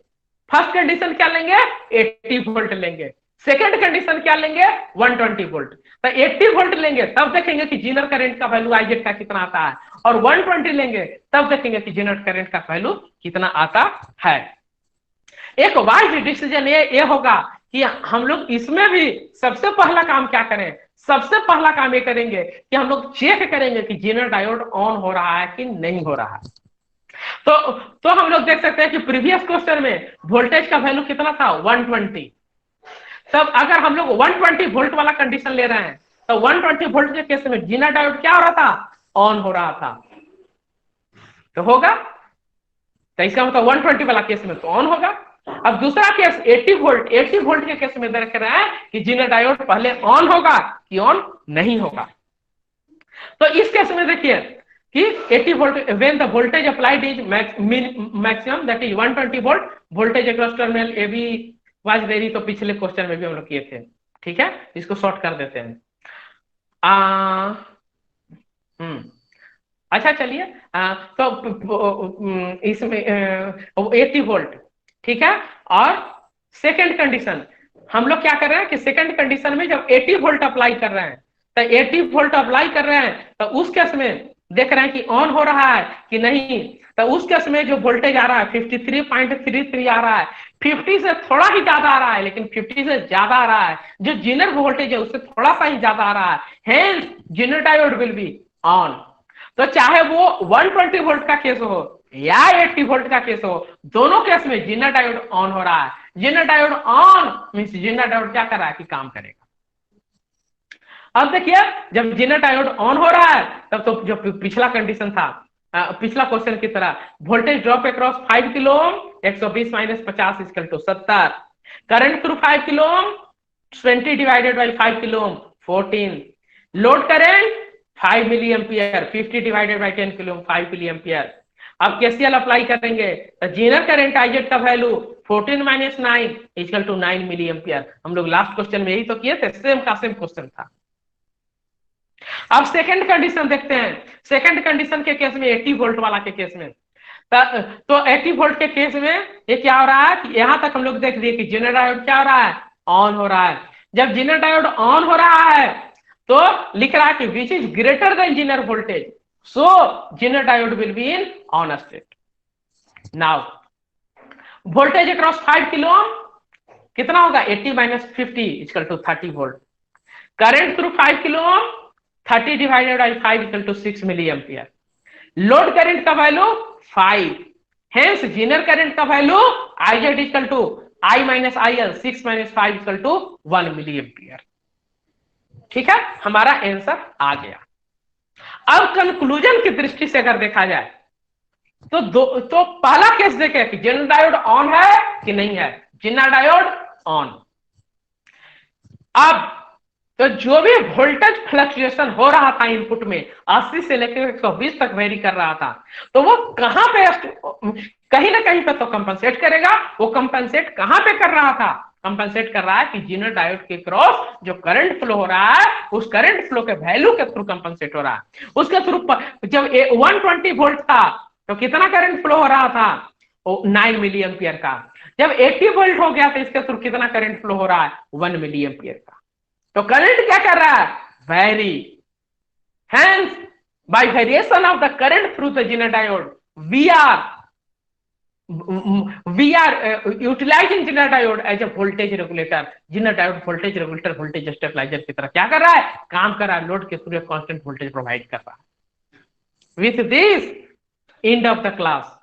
फर्स्ट कंडीशन क्या लेंगे, 80 वोल्ट लेंगे। सेकेंड कंडीशन क्या लेंगे, 120 वोल्ट। तो 80 वोल्ट लेंगे तब देखेंगे कि जीनर करंट का वैल्यू आईजेड का कितना आता है, और 120 लेंगे तब देखेंगे कि जीनर करंट का वैल्यू कितना आता है। एक वाइज डिसीजन ये होगा कि हम लोग इसमें भी सबसे पहला काम क्या करें, सबसे पहला काम ये करेंगे कि हम लोग चेक करेंगे कि जेनर डायोड ऑन हो रहा है कि नहीं हो रहा है। तो हम लोग देख सकते हैं कि प्रीवियस क्वेश्चन में वोल्टेज का वैल्यू कितना था 120। तब अगर हम लोग 120 वोल्ट वाला कंडीशन ले रहे हैं तो 120 वोल्ट के केस में जेनर डायोड क्या हो रहा था, ऑन हो रहा था, तो होगा, तो इसका मतलब 120 वाला केस में तो ऑन होगा। अब दूसरा केस 80 वोल्ट के केस में देख रहे हैं कि जेनर डायोड पहले ऑन होगा कि ऑन नहीं होगा। तो इस केस में देखिए कि 80 volt when the voltage applied is maximum that is 120 volt voltage across terminal A B was vary, तो पिछले क्वेश्चन में भी हम लोग किए थे, ठीक है, इसको शॉर्ट कर देते हैं। अच्छा चलिए, तो इसमें 80 वोल्ट, ठीक है। और सेकंड कंडीशन हम लोग क्या कर रहे हैं कि सेकंड कंडीशन में जब 80 वोल्ट अप्लाई कर रहे हैं, तो 80 वोल्ट अप्लाई कर रहे हैं तो उस केस में देख रहे हैं कि ऑन हो रहा है कि नहीं, तो उस केस में जो वोल्टेज आ रहा है 53.33 आ रहा है, 50 से थोड़ा ही ज्यादा आ रहा है, लेकिन 50 से ज्यादा आ रहा है, जो जेनर वोल्टेज है उससे थोड़ा सा ही ज्यादा आ रहा है, hence Zener diode will be on. तो चाहे वो 120 वोल्ट का केस हो या 80 वोल्ट का केस हो, दोनों केस में जेनर डायोड ऑन हो रहा है। Zener diode on means Zener diode क्या कर रहा है कि काम करेगा। अब देखिए जब जेनर डायोड ऑन हो रहा है तब तो जो पिछला कंडीशन था, पिछला क्वेश्चन की तरह voltage drop across 5 kilo ohm 120 minus 50 equal to 70, current through 5 kilo ohm 20 divided by 5 kilo ohm 14, load current 5 milli ampere 50 divided by 10 kilo ohm 5 milli ampere. अब केसीएल अप्लाई करेंगे तो जेनर करंट आईजेड का value 14 minus 9 equal to 9 milli ampere. हम लोग last question में यही तो किए थे, सेम का सेम क्वेश्चन था। अब सेकंड कंडीशन देखते हैं, सेकंड कंडीशन के केस में 80 वोल्ट वाला के केस में, तो 80 वोल्ट के केस में ये क्या हो रहा है कि यहां तक हम लोग देख दिए कि जेनर डायोड क्या हो रहा है, ऑन हो रहा है। जब जेनर डायोड ऑन हो रहा है तो लिख रहा है कि which is greater than zener voltage, so zener diode will be in on state. Now voltage across 5 kilo ohm कितना होगा 80 minus 50 equal to 30 volt, current through 5 kilo ohm 30 divided by 5 equal to 6 milli ampere, load current का value 5, hence zener current का value IZ equal to I minus I L 6 minus 5 equal to 1 milli ampere. ठीक है, हमारा answer आ गया। अब conclusion की दृष्टि से अगर देखा जाए तो पहला केस देखे कि जेनर डायोड ऑन है कि नहीं है, जेनर डायोड ऑन। अब तो जो भी वोल्टेज फ्लक्चुएशन हो रहा था इनपुट में 80 से लेकर 120 तक वेरी कर रहा था, तो वो कहां पे कहीं ना कहीं पे तो कंपनसेट करेगा। वो कंपनसेट कहां पे कर रहा था, कंपनसेट कर रहा है कि जेनर डायोड के क्रॉस जो करंट फ्लो हो रहा है उस करंट फ्लो के वैल्यू के थ्रू कंपनसेट हो रहा है। उसके थ्रू जब 120 वोल्ट था तो कितना करंट फ्लो हो रहा था, 9 मिली एम्पियर का। जब 80 वोल्ट हो गया तो इसके थ्रू कितना करंट फ्लो हो रहा है, 1 मिली एम्पियर का। तो करंट क्या कर रहा है, vary, hence by variation of the current through the zener diode we are utilizing zener diode as a voltage regulator. Zener diode voltage regulator, voltage stabiliser की तरह क्या कर रहा है, काम कर रहा है, लोड के थ्रू कांस्टेंट वोल्टेज प्रोवाइड कर रहा है। With this end of the class.